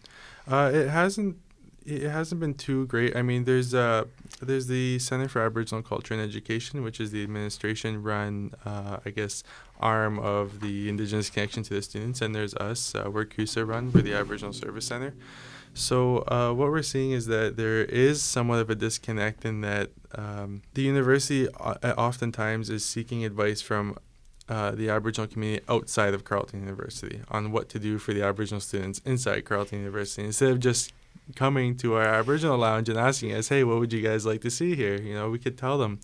S13: It hasn't been too great. I mean, there's the Center for Aboriginal Culture and Education, which is the administration-run, arm of the Indigenous connection to the students, and there's us. We're CUSA-run. We're the Aboriginal Service Center. So what we're seeing is that there is somewhat of a disconnect in that the university oftentimes is seeking advice from the Aboriginal community outside of Carleton University on what to do for the Aboriginal students inside Carleton University, instead of just coming to our Aboriginal lounge and asking us, hey, what would you guys like to see here? We could tell them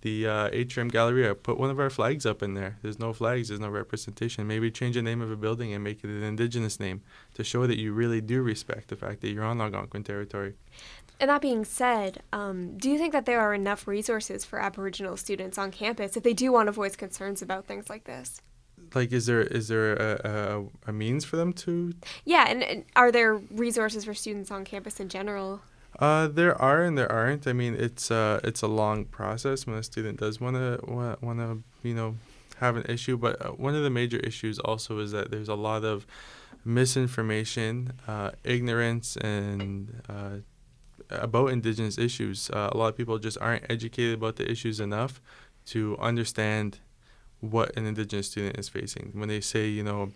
S13: the Atrium Galleria, put one of our flags up in there. There's no flags, there's no representation. Maybe change the name of a building and make it an Indigenous name to show that you really do respect the fact that you're on Algonquin territory.
S1: And that being said, do you think that there are enough resources for Aboriginal students on campus if they do want to voice concerns about things like this?
S13: Is there a means for them to?
S1: Yeah, and are there resources for students on campus in general?
S13: There are and there aren't. I mean, it's a long process when a student does want to have an issue. But one of the major issues also is that there's a lot of misinformation, ignorance, and about Indigenous issues. A lot of people just aren't educated about the issues enough to understand what an Indigenous student is facing. When they say, you know,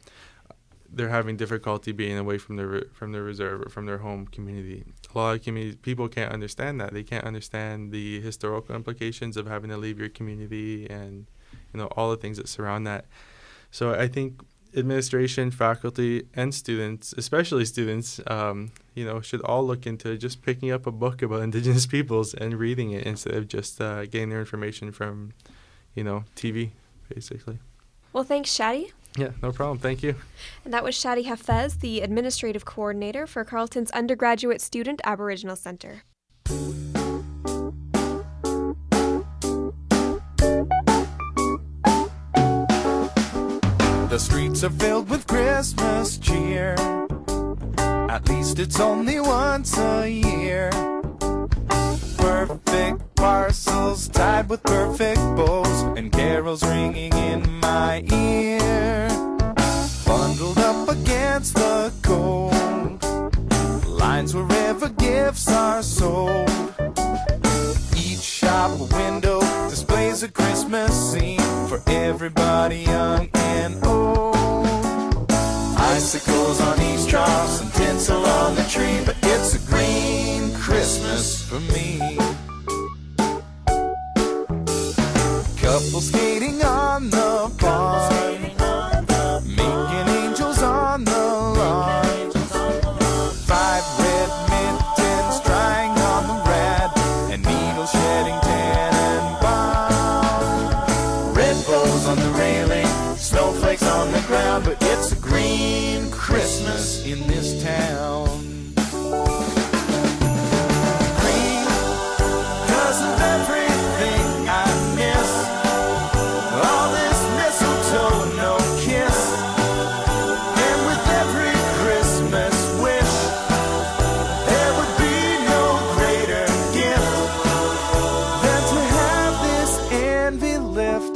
S13: they're having difficulty being away from their reserve or from their home community, a lot of people can't understand that. They can't understand the historical implications of having to leave your community and, you know, all the things that surround that. So I think administration, faculty, and students, especially students, you know, should all look into just picking up a book about Indigenous peoples and reading it instead of just getting their information from, you know, TV, basically.
S1: Well, thanks, Shadi.
S13: Yeah, no problem. Thank you.
S1: And that was Shadi Hafez, the administrative coordinator for Carleton's Undergraduate Student Aboriginal Center.
S4: The streets are filled with Christmas cheer. At least it's only once a year. Perfect parcels tied with perfect bows, and carols ringing in my ear. Bundled up against the cold, lines wherever gifts are sold. Each shop window displays a Christmas scene for everybody young and old. Icicles on each troughs and tinsel on the tree, but it's a green Christmas for me. Couples skating on the pond, making angels on the lawn. 5 red mittens drying on the rad, and needles shedding tan and balm. Red bows on the railing, snowflakes on the ground, but it's a green Christmas in this town. Green, 'cause of everything I miss. All this mistletoe, no kiss. And with every Christmas wish, there would be no greater gift than to have this envy lift.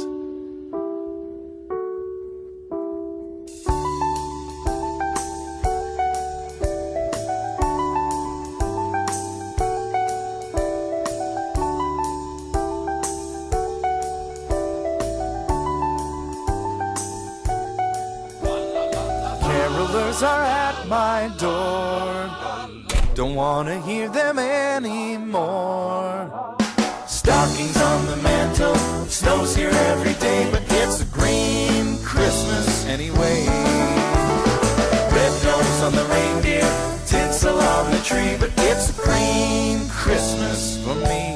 S4: Carolers are at my door, don't wanna hear them anymore. Stockings on the mantle, snow's here every day, but it's a green Christmas anyway. Red nose on the reindeer, tinsel on the tree, but it's a green Christmas for me.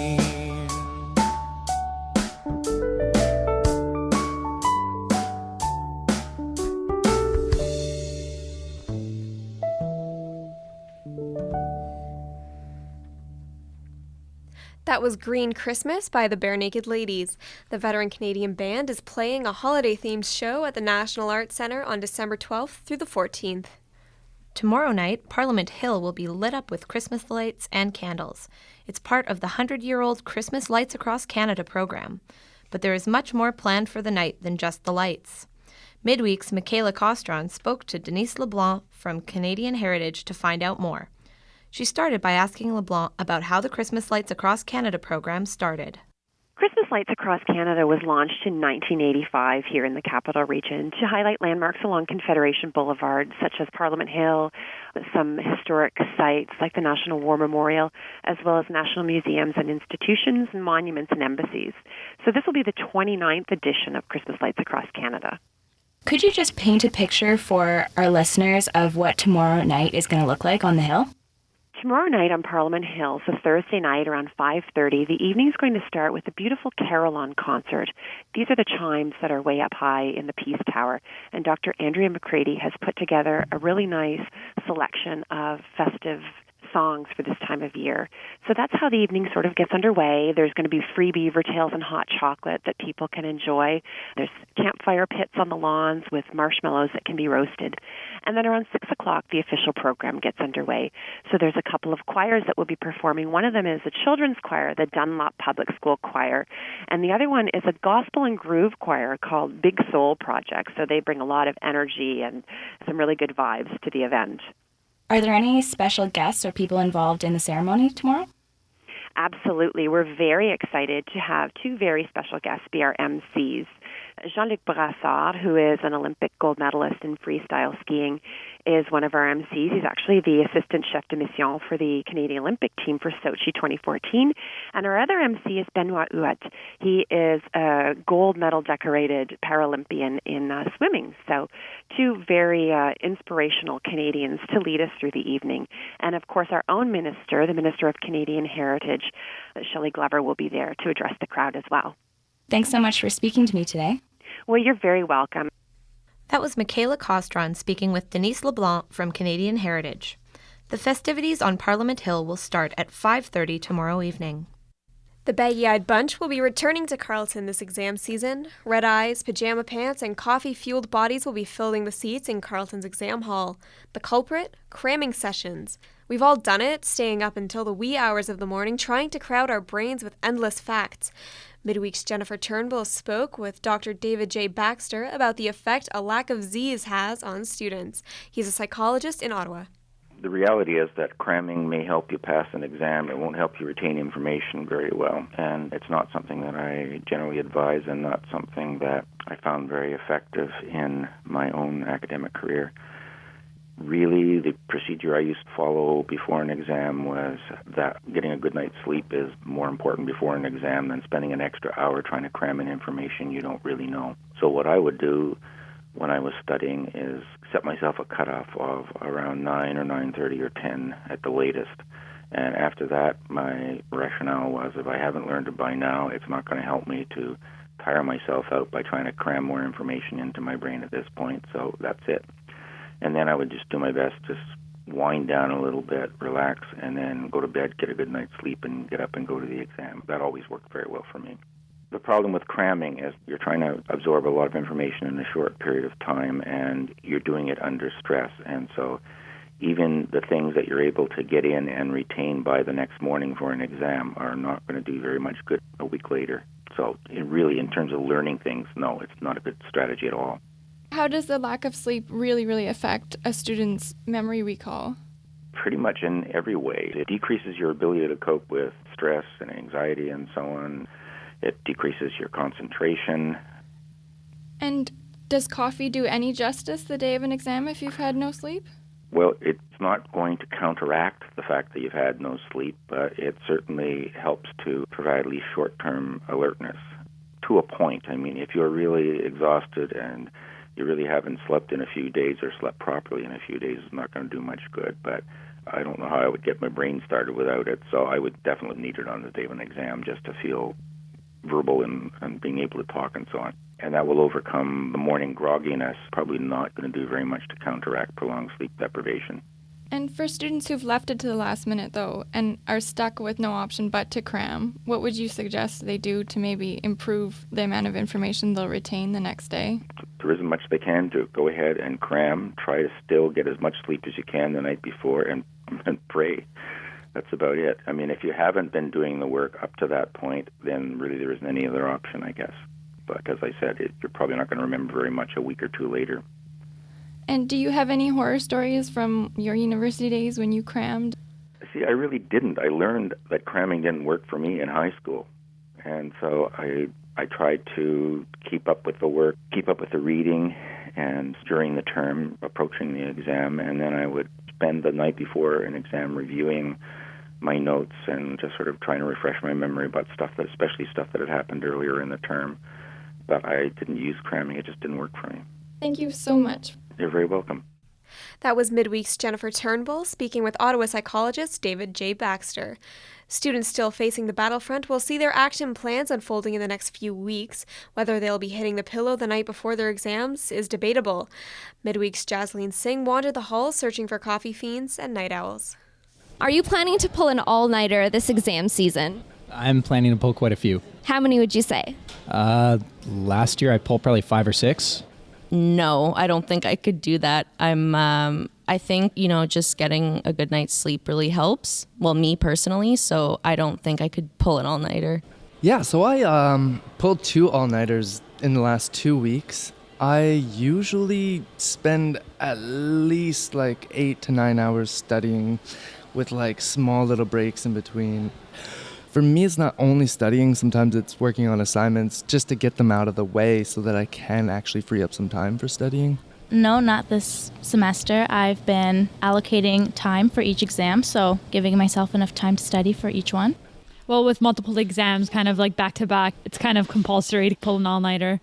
S1: That was Green Christmas by the Bare Naked Ladies. The veteran Canadian band is playing a holiday-themed show at the National Arts Centre on December 12th through the 14th.
S2: Tomorrow night, Parliament Hill will be lit up with Christmas lights and candles. It's part of the 100-year-old Christmas Lights Across Canada program. But there is much more planned for the night than just the lights. Midweek's Michaela Costron spoke to Denise LeBlanc from Canadian Heritage to find out more. She started by asking LeBlanc about how the Christmas Lights Across Canada program started.
S14: Christmas Lights Across Canada was launched in 1985 here in the Capital Region to highlight landmarks along Confederation Boulevard, such as Parliament Hill, some historic sites like the National War Memorial, as well as national museums and institutions and monuments and embassies. So this will be the 29th edition of Christmas Lights Across Canada.
S15: Could you just paint a picture for our listeners of what tomorrow night is going to look like on the Hill?
S14: Tomorrow night on Parliament Hill, so Thursday night around 5:30, the evening is going to start with a beautiful carillon concert. These are the chimes that are way up high in the Peace Tower, and Dr. Andrea McCready has put together a really nice selection of festive songs for this time of year. So that's how the evening sort of gets underway. There's going to be free beaver tails and hot chocolate that people can enjoy. There's campfire pits on the lawns with marshmallows that can be roasted. And then around 6 o'clock, the official program gets underway. So there's a couple of choirs that will be performing. One of them is a children's choir, the Dunlop Public School Choir. And the other one is a gospel and groove choir called Big Soul Project. So they bring a lot of energy and some really good vibes to the event.
S15: Are there any special guests or people involved in the ceremony tomorrow?
S14: Absolutely. We're very excited to have two very special guests be our MCs. Jean-Luc Brassard, who is an Olympic gold medalist in freestyle skiing, is one of our MCs. He's actually the assistant chef de mission for the Canadian Olympic team for Sochi 2014. And our other MC is Benoit Huot. He is a gold medal decorated Paralympian in swimming. So two very inspirational Canadians to lead us through the evening. And of course, our own minister, the Minister of Canadian Heritage, Shelley Glover, will be there to address the crowd as well.
S15: Thanks so much for speaking to me today.
S14: Well, you're very welcome.
S2: That was Michaela Costron speaking with Denise LeBlanc from Canadian Heritage. The festivities on Parliament Hill will start at 5:30 tomorrow evening.
S1: The Baggy-Eyed Bunch will be returning to Carleton this exam season. Red eyes, pajama pants, and coffee-fueled bodies will be filling the seats in Carleton's exam hall. The culprit? Cramming sessions. We've all done it, staying up until the wee hours of the morning trying to crowd our brains with endless facts. Midweek's Jennifer Turnbull spoke with Dr. David J. Baxter about the effect a lack of Z's has on students. He's a psychologist in Ottawa.
S16: The reality is that cramming may help you pass an exam. It won't help you retain information very well. And it's not something that I generally advise and not something that I found very effective in my own academic career. Really, the procedure I used to follow before an exam was that getting a good night's sleep is more important before an exam than spending an extra hour trying to cram in information you don't really know. So what I would do when I was studying is set myself a cutoff of around 9 or 9:30 or 10 at the latest. And after that, my rationale was if I haven't learned it by now, it's not going to help me to tire myself out by trying to cram more information into my brain at this point. So that's it. And then I would just do my best to wind down a little bit, relax, and then go to bed, get a good night's sleep, and get up and go to the exam. That always worked very well for me. The problem with cramming is you're trying to absorb a lot of information in a short period of time, and you're doing it under stress. And so even the things that you're able to get in and retain by the next morning for an exam are not going to do very much good a week later. So really, in terms of learning things, no, it's not a good strategy at all.
S17: How does the lack of sleep really affect a student's memory recall?
S16: Pretty much in every way. It decreases your ability to cope with stress and anxiety and so on. It decreases your concentration.
S17: And does coffee do any justice the day of an exam if you've had no sleep?
S16: Well, it's not going to counteract the fact that you've had no sleep, but it certainly helps to provide at least short-term alertness to a point. I mean, if you're really exhausted and you really haven't slept in a few days or slept properly in a few days, it's not going to do much good. But I don't know how I would get my brain started without it, so I would definitely need it on the day of an exam just to feel verbal and being able to talk and so on. And that will overcome the morning grogginess, probably not going to do very much to counteract prolonged sleep deprivation.
S17: And for students who've left it to the last minute, though, and are stuck with no option but to cram, what would you suggest they do to maybe improve the amount of information they'll retain the next day?
S16: There isn't much they can do. Go ahead and cram. Try to still get as much sleep as you can the night before and pray. That's about it. I mean, if you haven't been doing the work up to that point, then really there isn't any other option, I guess. But as I said, you're probably not going to remember very much a week or two later.
S17: And do you have any horror stories from your university days when you crammed?
S16: See, I really didn't. I learned that cramming didn't work for me in high school. And so I tried to keep up with the work, keep up with the reading, and during the term, approaching the exam, and then I would spend the night before an exam reviewing my notes and just sort of trying to refresh my memory about stuff that, especially stuff that had happened earlier in the term. But I didn't use cramming. It just didn't work for me.
S17: Thank you so much.
S16: You're very welcome.
S1: That was Midweek's Jennifer Turnbull speaking with Ottawa psychologist David J. Baxter. Students still facing the battlefront will see their action plans unfolding in the next few weeks. Whether they'll be hitting the pillow the night before their exams is debatable. Midweek's Jasleen Singh wandered the halls searching for coffee fiends and night owls.
S19: Are you planning to pull an all-nighter this exam season?
S20: I'm planning to pull quite a few.
S19: How many would you say?
S20: Last year I pulled probably 5 or 6.
S21: No, I don't think I could do that. I think, just getting a good night's sleep really helps. Well, me personally, so I don't think I could pull an all-nighter.
S22: Yeah, so I pulled 2 all-nighters in the last 2 weeks. I usually spend at least 8 to 9 hours studying with small little breaks in between. For me, it's not only studying, sometimes it's working on assignments just to get them out of the way so that I can actually free up some time for studying.
S7: No, not this semester. I've been allocating time for each exam, so giving myself enough time to study for each one.
S18: Well, with multiple exams kind of like back to back, it's kind of compulsory to pull an all-nighter.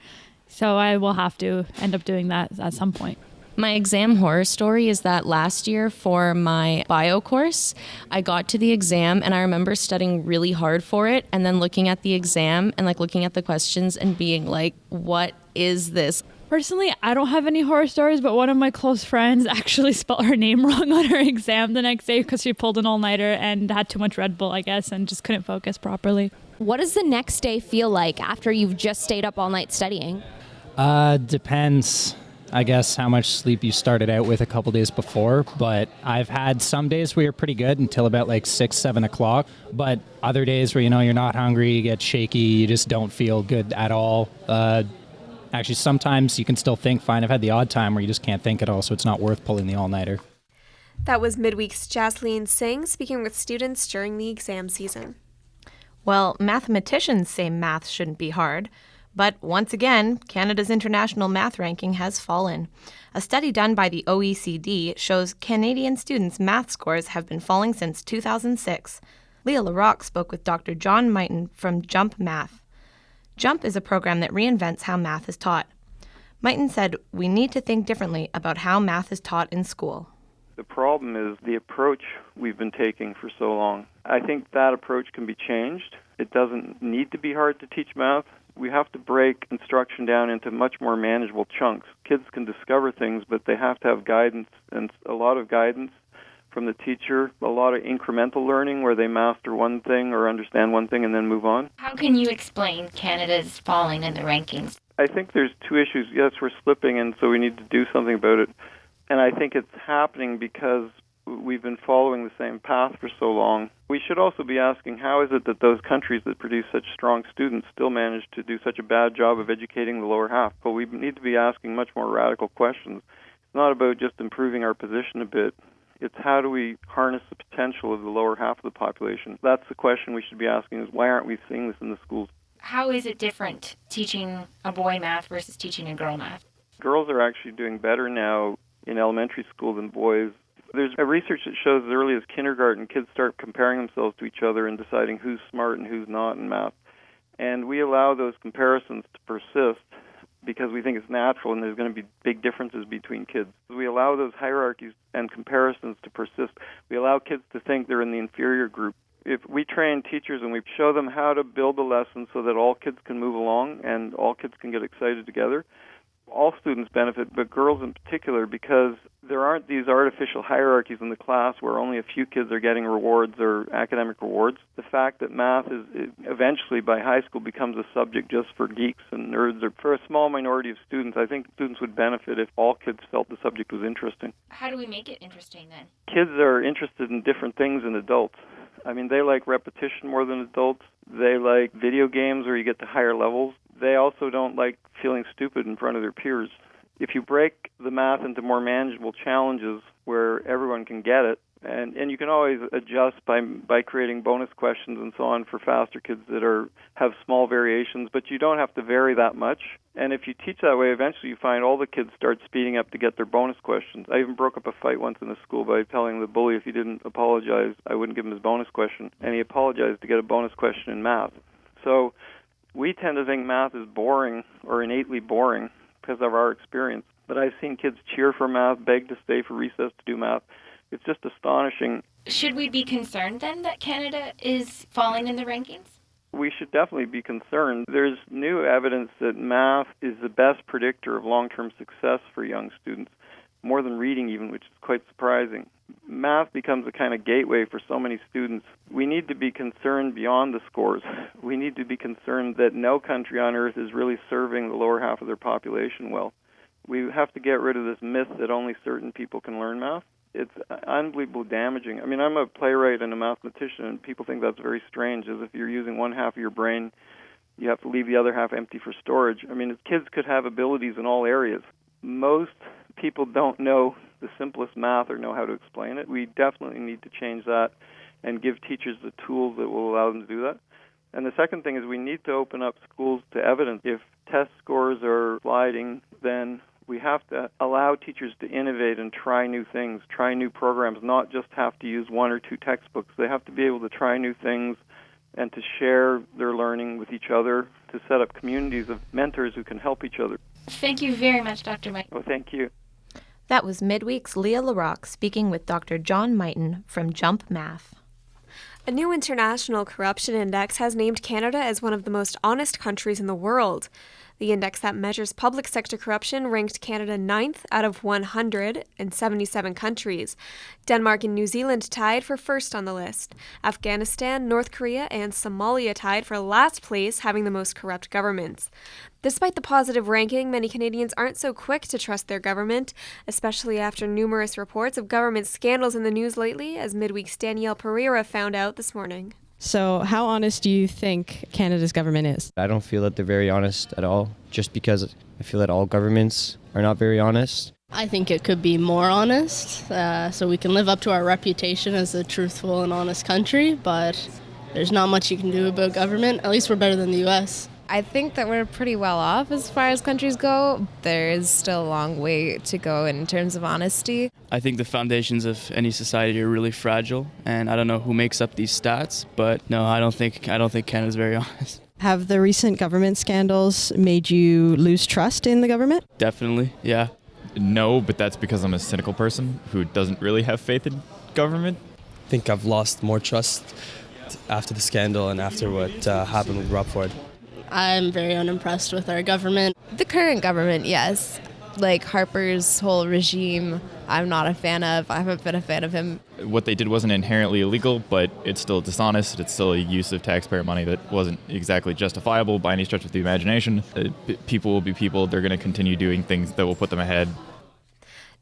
S18: So I will have to end up doing that at some point.
S21: My exam horror story is that last year for my bio course, I got to the exam and I remember studying really hard for it and then looking at the exam and like looking at the questions and being like, what is this?
S18: Personally, I don't have any horror stories, but one of my close friends actually spelled her name wrong on her exam the next day because she pulled an all-nighter and had too much Red Bull, I guess, and just couldn't focus properly.
S19: What does the next day feel like after you've just stayed up all night studying?
S20: Depends, I guess, how much sleep you started out with a couple days before. But I've had some days where you're pretty good until about like 6, 7 o'clock. But other days where, you're not hungry, you get shaky, you just don't feel good at all. Actually, sometimes you can still think, fine, I've had the odd time where you just can't think at all, so it's not worth pulling the all-nighter.
S1: That was Midweek's Jasleen Singh speaking with students during the exam season.
S2: Well, mathematicians say math shouldn't be hard. But once again, Canada's international math ranking has fallen. A study done by the OECD shows Canadian students' math scores have been falling since 2006. Leah LaRocque spoke with Dr. John Mighton from Jump Math. Jump is a program that reinvents how math is taught. Mighton said, we need to think differently about how math is taught in school.
S23: The problem is the approach we've been taking for so long. I think that approach can be changed. It doesn't need to be hard to teach math. We have to break instruction down into much more manageable chunks. Kids can discover things, but they have to have guidance, and a lot of guidance from the teacher, a lot of incremental learning where they master one thing or understand one thing and then move on.
S15: How can you explain Canada's falling in the rankings?
S23: I think there's two issues. Yes, we're slipping, and so we need to do something about it. And I think it's happening because we've been following the same path for so long. We should also be asking, how is it that those countries that produce such strong students still manage to do such a bad job of educating the lower half? But we need to be asking much more radical questions. It's not about just improving our position a bit. It's how do we harness the potential of the lower half of the population? That's the question we should be asking, is why aren't we seeing this in the schools?
S15: How is it different teaching a boy math versus teaching a girl math?
S23: Girls are actually doing better now in elementary school than boys. There's a research that shows as early as kindergarten, kids start comparing themselves to each other and deciding who's smart and who's not in math. And we allow those comparisons to persist because we think it's natural and there's going to be big differences between kids. We allow those hierarchies and comparisons to persist. We allow kids to think they're in the inferior group. If we train teachers and we show them how to build a lesson so that all kids can move along and all kids can get excited together, all students benefit, but girls in particular, because there aren't these artificial hierarchies in the class where only a few kids are getting rewards or academic rewards. The fact that math is eventually by high school becomes a subject just for geeks and nerds, or for a small minority of students, I think students would benefit if all kids felt the subject was interesting.
S15: How do we make it interesting then?
S23: Kids are interested in different things than adults. I mean, they like repetition more than adults. They like video games where you get to higher levels. They also don't like feeling stupid in front of their peers. If you break the math into more manageable challenges where everyone can get it, and you can always adjust by creating bonus questions and so on for faster kids that have small variations, but you don't have to vary that much. And if you teach that way, eventually you find all the kids start speeding up to get their bonus questions. I even broke up a fight once in a school by telling the bully if he didn't apologize, I wouldn't give him his bonus question, and he apologized to get a bonus question in math. So we tend to think math is boring or innately boring because of our experience. But I've seen kids cheer for math, beg to stay for recess to do math. It's just astonishing.
S15: Should we be concerned then that Canada is falling in the rankings?
S23: We should definitely be concerned. There's new evidence that math is the best predictor of long-term success for young students, more than reading even, which is quite surprising. Math becomes a kind of gateway for so many students. We need to be concerned beyond the scores. We need to be concerned that no country on earth is really serving the lower half of their population well. We have to get rid of this myth that only certain people can learn math. It's unbelievably damaging. I mean, I'm a playwright and a mathematician, and people think that's very strange, as if you're using one half of your brain, you have to leave the other half empty for storage. I mean, kids could have abilities in all areas. Most people don't know the simplest math or know how to explain it. We definitely need to change that and give teachers the tools that will allow them to do that. And the second thing is we need to open up schools to evidence. If test scores are sliding, then we have to allow teachers to innovate and try new things, try new programs, not just have to use one or two textbooks. They have to be able to try new things and to share their learning with each other, to set up communities of mentors who can help each other.
S15: Thank you very much, Dr. Mike.
S23: Oh, thank you.
S2: That was Midweek's Leah LaRocque speaking with Dr. John Mighton from Jump Math.
S1: A new international corruption index has named Canada as one of the most honest countries in the world. The index that measures public sector corruption ranked Canada 9th out of 177 countries. Denmark and New Zealand tied for first on the list. Afghanistan, North Korea, and Somalia tied for last place, having the most corrupt governments. Despite the positive ranking, many Canadians aren't so quick to trust their government, especially after numerous reports of government scandals in the news lately, as Midweek's Danielle Pereira found out this morning.
S3: So how honest do you think Canada's government is?
S5: I don't feel that they're very honest at all, just because I feel that all governments are not very honest.
S6: I think it could be more honest, so we can live up to our reputation as a truthful and honest country, but there's not much you can do about government. At least we're better than the U.S.
S24: I think that we're pretty well off as far as countries go. There is still a long way to go in terms of honesty.
S25: I think the foundations of any society are really fragile, and I don't know who makes up these stats, but no, I don't think Canada's very honest.
S3: Have the recent government scandals made you lose trust in the government?
S25: Definitely, yeah.
S26: No, but that's because I'm a cynical person who doesn't really have faith in government.
S27: I think I've lost more trust after the scandal and after what happened with Rob Ford.
S6: I'm very unimpressed with our government.
S24: The current government, yes. Like Harper's whole regime, I'm not a fan of. I haven't been a fan of him.
S26: What they did wasn't inherently illegal, but it's still dishonest. It's still a use of taxpayer money that wasn't exactly justifiable by any stretch of the imagination. People will be people. They're going to continue doing things that will put them ahead.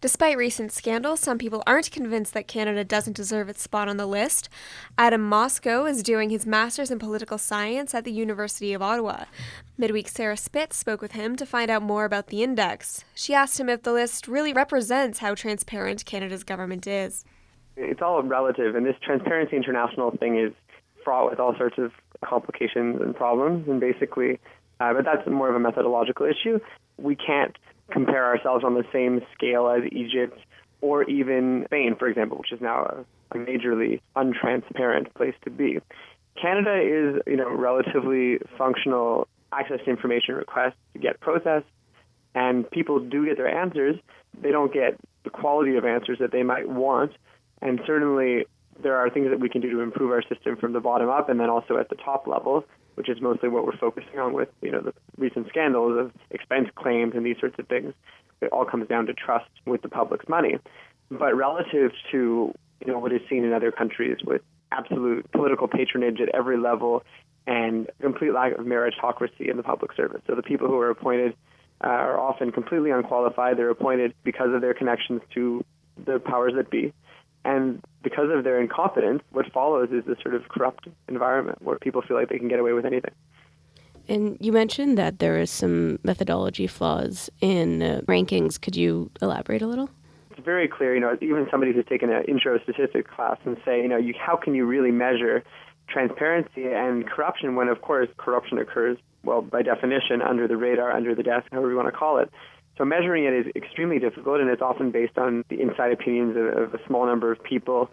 S1: Despite recent scandals, some people aren't convinced that Canada doesn't deserve its spot on the list. Adam Moscow is doing his master's in political science at the University of Ottawa. Midweek Sarah Spitz spoke with him to find out more about the index. She asked him if the list really represents how transparent Canada's government is.
S28: It's all relative, and this Transparency International thing is fraught with all sorts of complications and problems, and basically, but that's more of a methodological issue. We can't compare ourselves on the same scale as Egypt or even Spain, for example, which is now a majorly untransparent place to be. Canada is, relatively functional access to information requests to get processed, and people do get their answers. They don't get the quality of answers that they might want, and certainly there are things that we can do to improve our system from the bottom up and then also at the top level, which is mostly what we're focusing on with, the recent scandals of expense claims and these sorts of things. It all comes down to trust with the public's money. But relative to, what is seen in other countries with absolute political patronage at every level and complete lack of meritocracy in the public service. So the people who are appointed are often completely unqualified. They're appointed because of their connections to the powers that be. And because of their incompetence, what follows is this sort of corrupt environment where people feel like they can get away with anything.
S29: And you mentioned that there is some methodology flaws in rankings. Could you elaborate a little?
S28: It's very clear, even somebody who's taken an intro statistics class and say, how can you really measure transparency and corruption when, of course, corruption occurs, well, by definition, under the radar, under the desk, however you want to call it. So measuring it is extremely difficult, and it's often based on the inside opinions of a small number of people.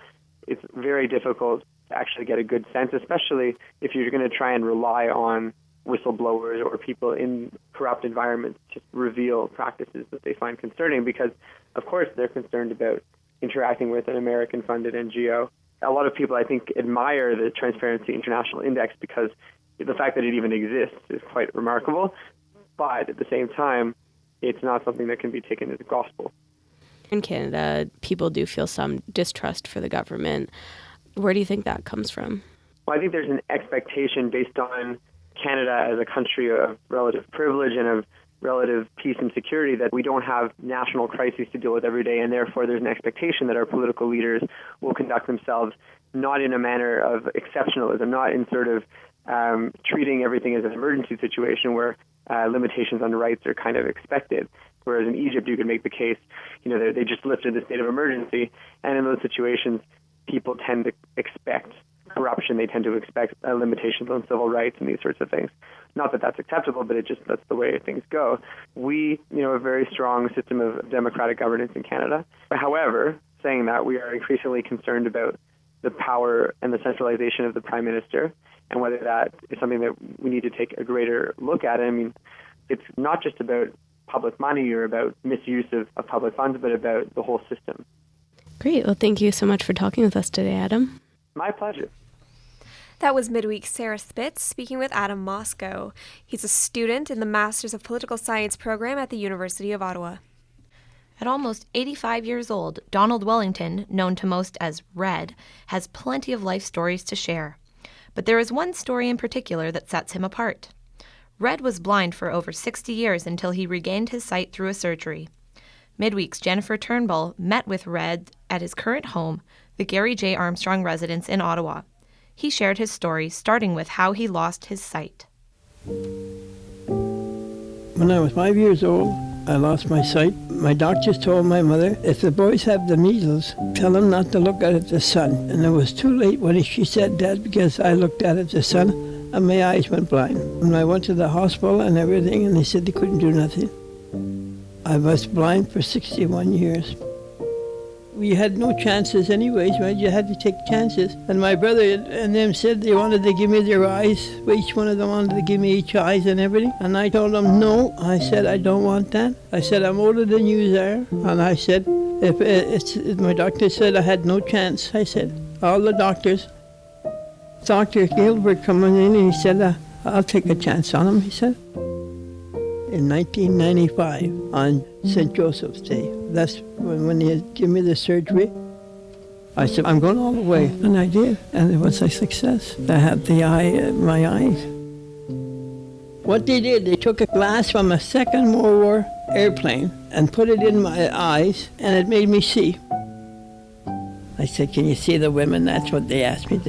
S28: It's very difficult to actually get a good sense, especially if you're going to try and rely on whistleblowers or people in corrupt environments to reveal practices that they find concerning, because, of course, they're concerned about interacting with an American-funded NGO. A lot of people, I think, admire the Transparency International Index because the fact that it even exists is quite remarkable, but at the same time, it's not something that can be taken as gospel.
S29: In Canada, people do feel some distrust for the government. Where do you think that comes from?
S28: Well, I think there's an expectation based on Canada as a country of relative privilege and of relative peace and security that we don't have national crises to deal with every day, and therefore there's an expectation that our political leaders will conduct themselves not in a manner of exceptionalism, not in sort of treating everything as an emergency situation where limitations on rights are kind of expected. Whereas in Egypt, you could make the case, they just lifted the state of emergency, and in those situations, people tend to expect corruption, they tend to expect limitations on civil rights and these sorts of things. Not that that's acceptable, but that's the way things go. We, a very strong system of democratic governance in Canada. However, saying that, we are increasingly concerned about the power and the centralization of the Prime Minister, and whether that is something that we need to take a greater look at. I mean, it's not just about public money or about misuse of public funds, but about the whole system.
S29: Great. Well, thank you so much for talking with us today, Adam.
S28: My pleasure.
S1: That was Midweek's Sarah Spitz speaking with Adam Moscow. He's a student in the Masters of Political Science program at the University of Ottawa.
S2: At almost 85 years old, Donald Wellington, known to most as Red, has plenty of life stories to share. But there is one story in particular that sets him apart. Red was blind for over 60 years until he regained his sight through a surgery. Midweek's Jennifer Turnbull met with Red at his current home, the Gary J. Armstrong residence in Ottawa. He shared his story, starting with how he lost his sight.
S4: When I was 5 years old, I lost my sight. My doctors told my mother, if the boys have the measles, tell them not to look at the sun. And it was too late when she said that, because I looked at the sun and my eyes went blind. And I went to the hospital and everything, and they said they couldn't do nothing. I was blind for 61 years. We had no chances anyways, right? You had to take chances. And my brother and them said they wanted to give me their eyes. Each one of them wanted to give me each eyes and everything. And I told them no. I said, I don't want that. I said, I'm older than you are. And I said, if my doctor said I had no chance. I said, all the doctors. Dr. Aylward coming in, and he said, I'll take a chance on him, he said. In 1995, on St. Joseph's Day. That's when he gave me the surgery. I said, I'm going all the way. And I did. And it was a success. I had my eyes. What they did, they took a glass from a Second World War airplane and put it in my eyes, and it made me see. I said, can you see the women? That's what they asked me.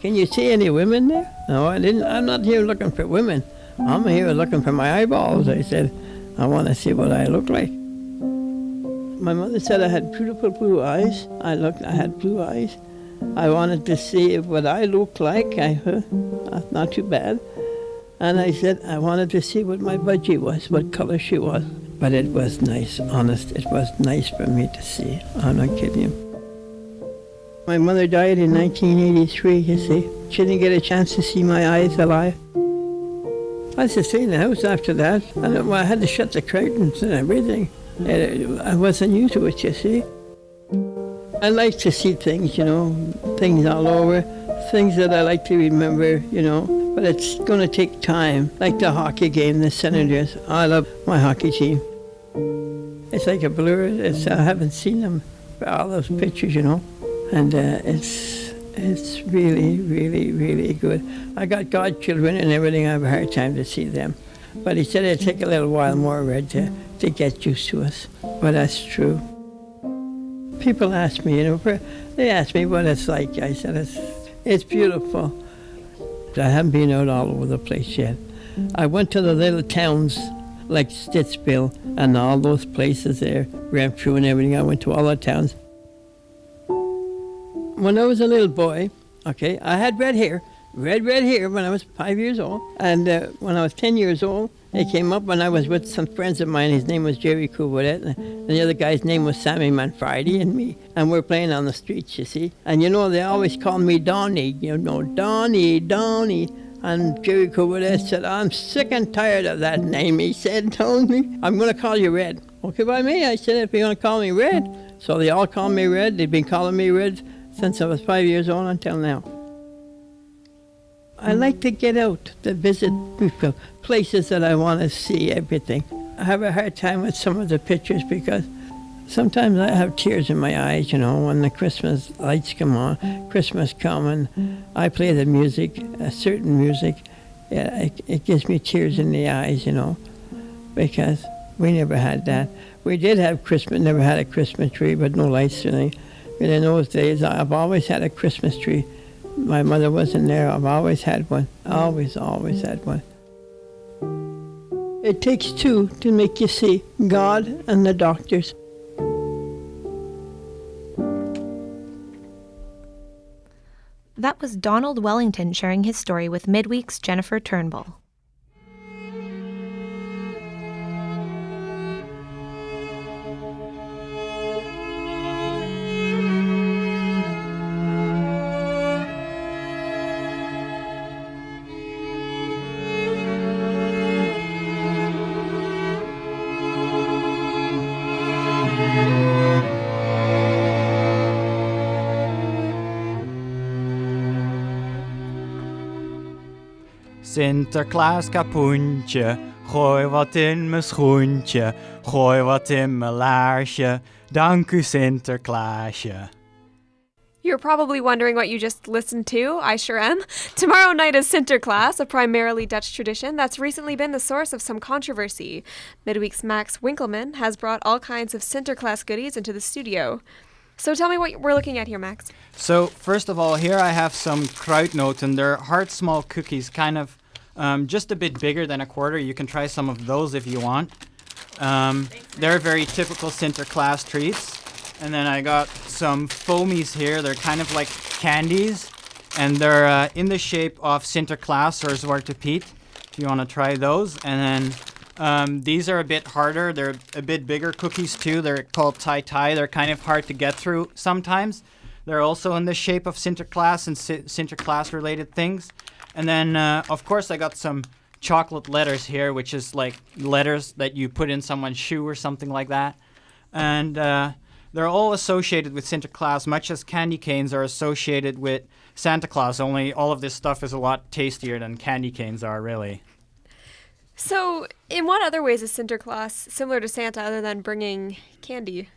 S4: Can you see any women there? No, I didn't. I'm not here looking for women. I'm here looking for my eyeballs. I said, I want to see what I look like. My mother said I had beautiful blue eyes. I had blue eyes. I wanted to see what I looked like. Not too bad. And I said I wanted to see what my budgie was, what color she was. But it was nice, honest. It was nice for me to see. I'm not kidding you. My mother died in 1983, you see. She didn't get a chance to see my eyes alive. I was just in the house after that. I had to shut the curtains and everything. I wasn't used to it, you see. I like to see things, things all over, things that I like to remember, but it's going to take time. Like the hockey game, the Senators. I love my hockey team. It's like a blur. I haven't seen them for all those pictures, and it's really, really, really good. I got godchildren and everything. I have a hard time to see them. But he said it'd take a little while more, Red, to get used to us. But that's true. People ask me, they ask me what it's like. I said, it's beautiful. I haven't been out all over the place yet. I went to the little towns like Stittsville and all those places there, Renfrew and everything. I went to all the towns. When I was a little boy, I had red hair when I was 5 years old. And when I was 10 years old, it came up when I was with some friends of mine. His name was Jerry Couvaret, and the other guy's name was Sammy Manfredi and me. And we're playing on the streets, you see. And they always called me Donnie, Donnie. And Jerry Couvaret said, I'm sick and tired of that name. He said, Donnie, I'm going to call you Red. Okay, by me. I said, if you're going to call me Red. So they all call me Red. They've been calling me Red since I was 5 years old until now. I like to get out to visit people, places that I want to see, everything. I have a hard time with some of the pictures because sometimes I have tears in my eyes, when the Christmas lights come on, Christmas come and I play the music, a certain music, it gives me tears in the eyes, because we never had that. We did have Christmas, never had a Christmas tree, but no lights or anything. But in those days, I've always had a Christmas tree. My mother wasn't there. I've always had one. Always had one. It takes two to make you see, God and the doctors.
S2: That was Donald Wellington sharing his story with Midweek's Jennifer Turnbull.
S8: Sinterklaas kapoentje, gooi wat in mijn schoentje, gooi wat in mijn laarsje, dank u Sinterklaasje.
S1: You're probably wondering what you just listened to. I sure am. Tomorrow night is Sinterklaas, a primarily Dutch tradition that's recently been the source of some controversy. Midweek's Max Winkelman has brought all kinds of Sinterklaas goodies into the studio. So tell me what we're looking at here, Max.
S8: So first of all, here I have some kruidnoten. They're hard, small cookies, kind of just a bit bigger than a quarter. You can try some of those if you want. They're very typical Sinterklaas treats. And then I got some foamies here. They're kind of like candies. And they're in the shape of Sinterklaas or Zwarte Piet, if you want to try those. And then these are a bit harder. They're a bit bigger cookies too. They're called tai-tai. They're kind of hard to get through sometimes. They're also in the shape of Sinterklaas and Sinterklaas-related things. And then, of course, I got some chocolate letters here, which is like letters that you put in someone's shoe or something like that. And they're all associated with Sinterklaas, much as candy canes are associated with Santa Claus, only all of this stuff is a lot tastier than candy canes are, really.
S1: So, in what other ways is Sinterklaas similar to Santa other than bringing candy?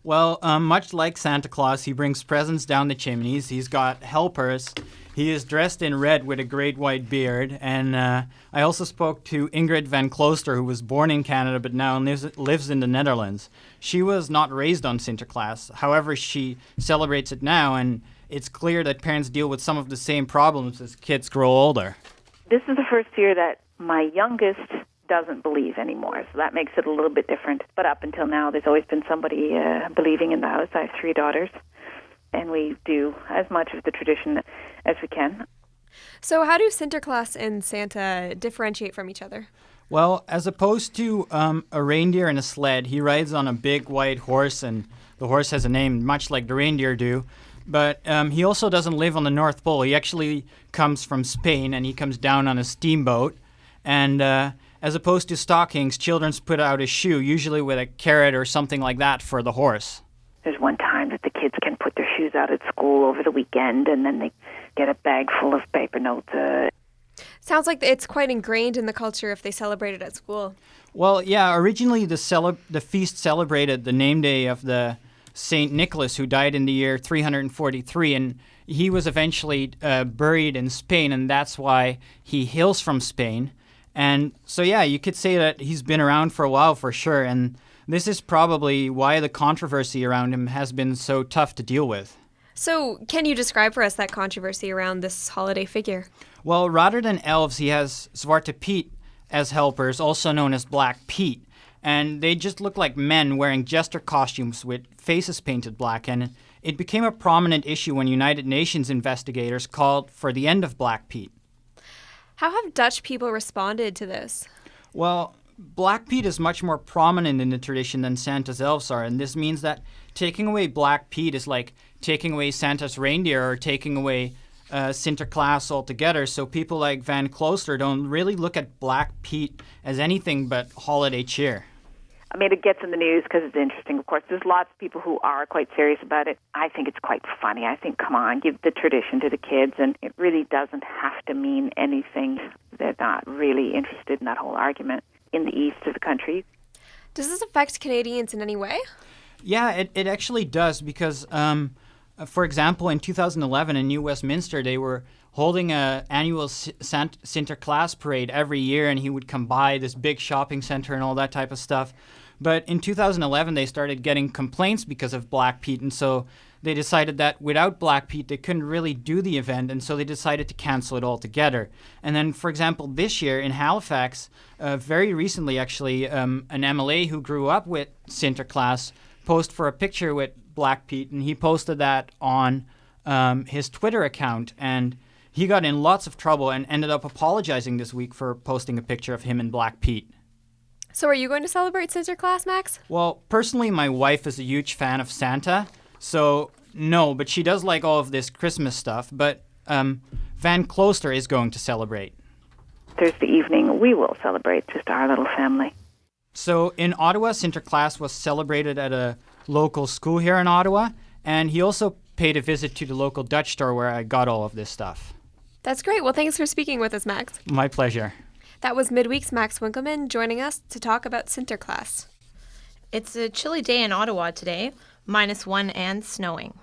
S8: Well, much like Santa Claus, he brings presents down the chimneys. He's got helpers. He is dressed in red with a great white beard. And I also spoke to Ingrid van Klooster, who was born in Canada but now lives in the Netherlands. She was not raised on Sinterklaas. However, she celebrates it now, and it's clear that parents deal with some of the same problems as kids grow older.
S9: This is the first year that my youngest doesn't believe anymore, so that makes it a little bit different. But up until now, there's always been somebody believing in the house. I have 3 daughters, and we do as much of the tradition as we can.
S1: So how do Sinterklaas and Santa differentiate from each other?
S8: Well, as opposed to a reindeer and a sled, he rides on a big white horse, and the horse has a name much like the reindeer do. But he also doesn't live on the North Pole. He actually comes from Spain, and he comes down on a steamboat. And as opposed to stockings, children put out a shoe, usually with a carrot or something like that for the horse.
S9: There's one time that the kids can put their shoes out at school over the weekend, and then they get a bag full of paper notes.
S1: Sounds like it's quite ingrained in the culture if they celebrate it at school.
S8: Well, yeah, originally the feast celebrated the name day of the Saint Nicholas, who died in the year 343, and he was eventually buried in Spain, and that's why he hails from Spain. And so, yeah, you could say that he's been around for a while for sure, and this is probably why the controversy around him has been so tough to deal with.
S1: So, can you describe for us that controversy around this holiday figure?
S8: Well, rather than elves, he has Zwarte Piet as helpers, also known as Black Pete. And they just look like men wearing jester costumes with faces painted black. And it became a prominent issue when United Nations investigators called for the end of Black Pete.
S1: How have Dutch people responded to this?
S8: Well, Black Pete is much more prominent in the tradition than Santa's elves are, and this means that taking away Black Pete is like taking away Santa's reindeer or taking away Sinterklaas altogether. So people like Van Klooster don't really look at Black Pete as anything but holiday cheer.
S9: I mean, it gets in the news because it's interesting, of course. There's lots of people who are quite serious about it. I think it's quite funny. I think, come on, give the tradition to the kids, and it really doesn't have to mean anything. They're not really interested in that whole argument in the east of the country.
S1: Does this affect Canadians in any way?
S8: Yeah, it actually does because, for example, in 2011 in New Westminster, they were holding an annual Sinterklaas parade every year, and he would come by this big shopping center and all that type of stuff. But in 2011, they started getting complaints because of Black Pete, and so they decided that without Black Pete, they couldn't really do the event, and so they decided to cancel it altogether. And then, for example, this year in Halifax, very recently actually, an MLA who grew up with Sinterklaas posed for a picture with Black Pete, and he posted that on his Twitter account, and he got in lots of trouble and ended up apologizing this week for posting a picture of him and Black Pete.
S1: So are you going to celebrate Sinterklaas, Max?
S8: Well, personally, my wife is a huge fan of Santa, so no, but she does like all of this Christmas stuff. But Van Closter is going to celebrate.
S9: Thursday evening, we will celebrate, just our little family.
S8: So in Ottawa, Sinterklaas was celebrated at a local school here in Ottawa, and he also paid a visit to the local Dutch store where I got all of this stuff.
S1: That's great. Well, thanks for speaking with us, Max.
S8: My pleasure.
S1: That was Midweek's Max Winkleman joining us to talk about Sinterklaas.
S2: It's a chilly day in Ottawa today, -1 and snowing.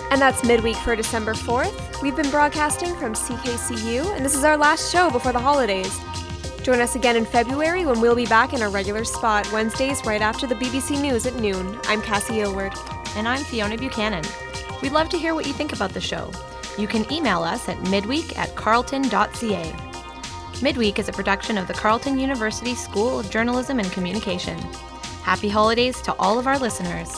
S1: And that's Midweek for December 4th. We've been broadcasting from CKCU, and this is our last show before the holidays. Join us again in February when we'll be back in our regular spot, Wednesdays right after the BBC News at noon. I'm Cassie Aylward.
S2: And I'm Fiona Buchanan. We'd love to hear what you think about the show. You can email us at midweek@carleton.ca. Midweek is a production of the Carleton University School of Journalism and Communication. Happy holidays to all of our listeners.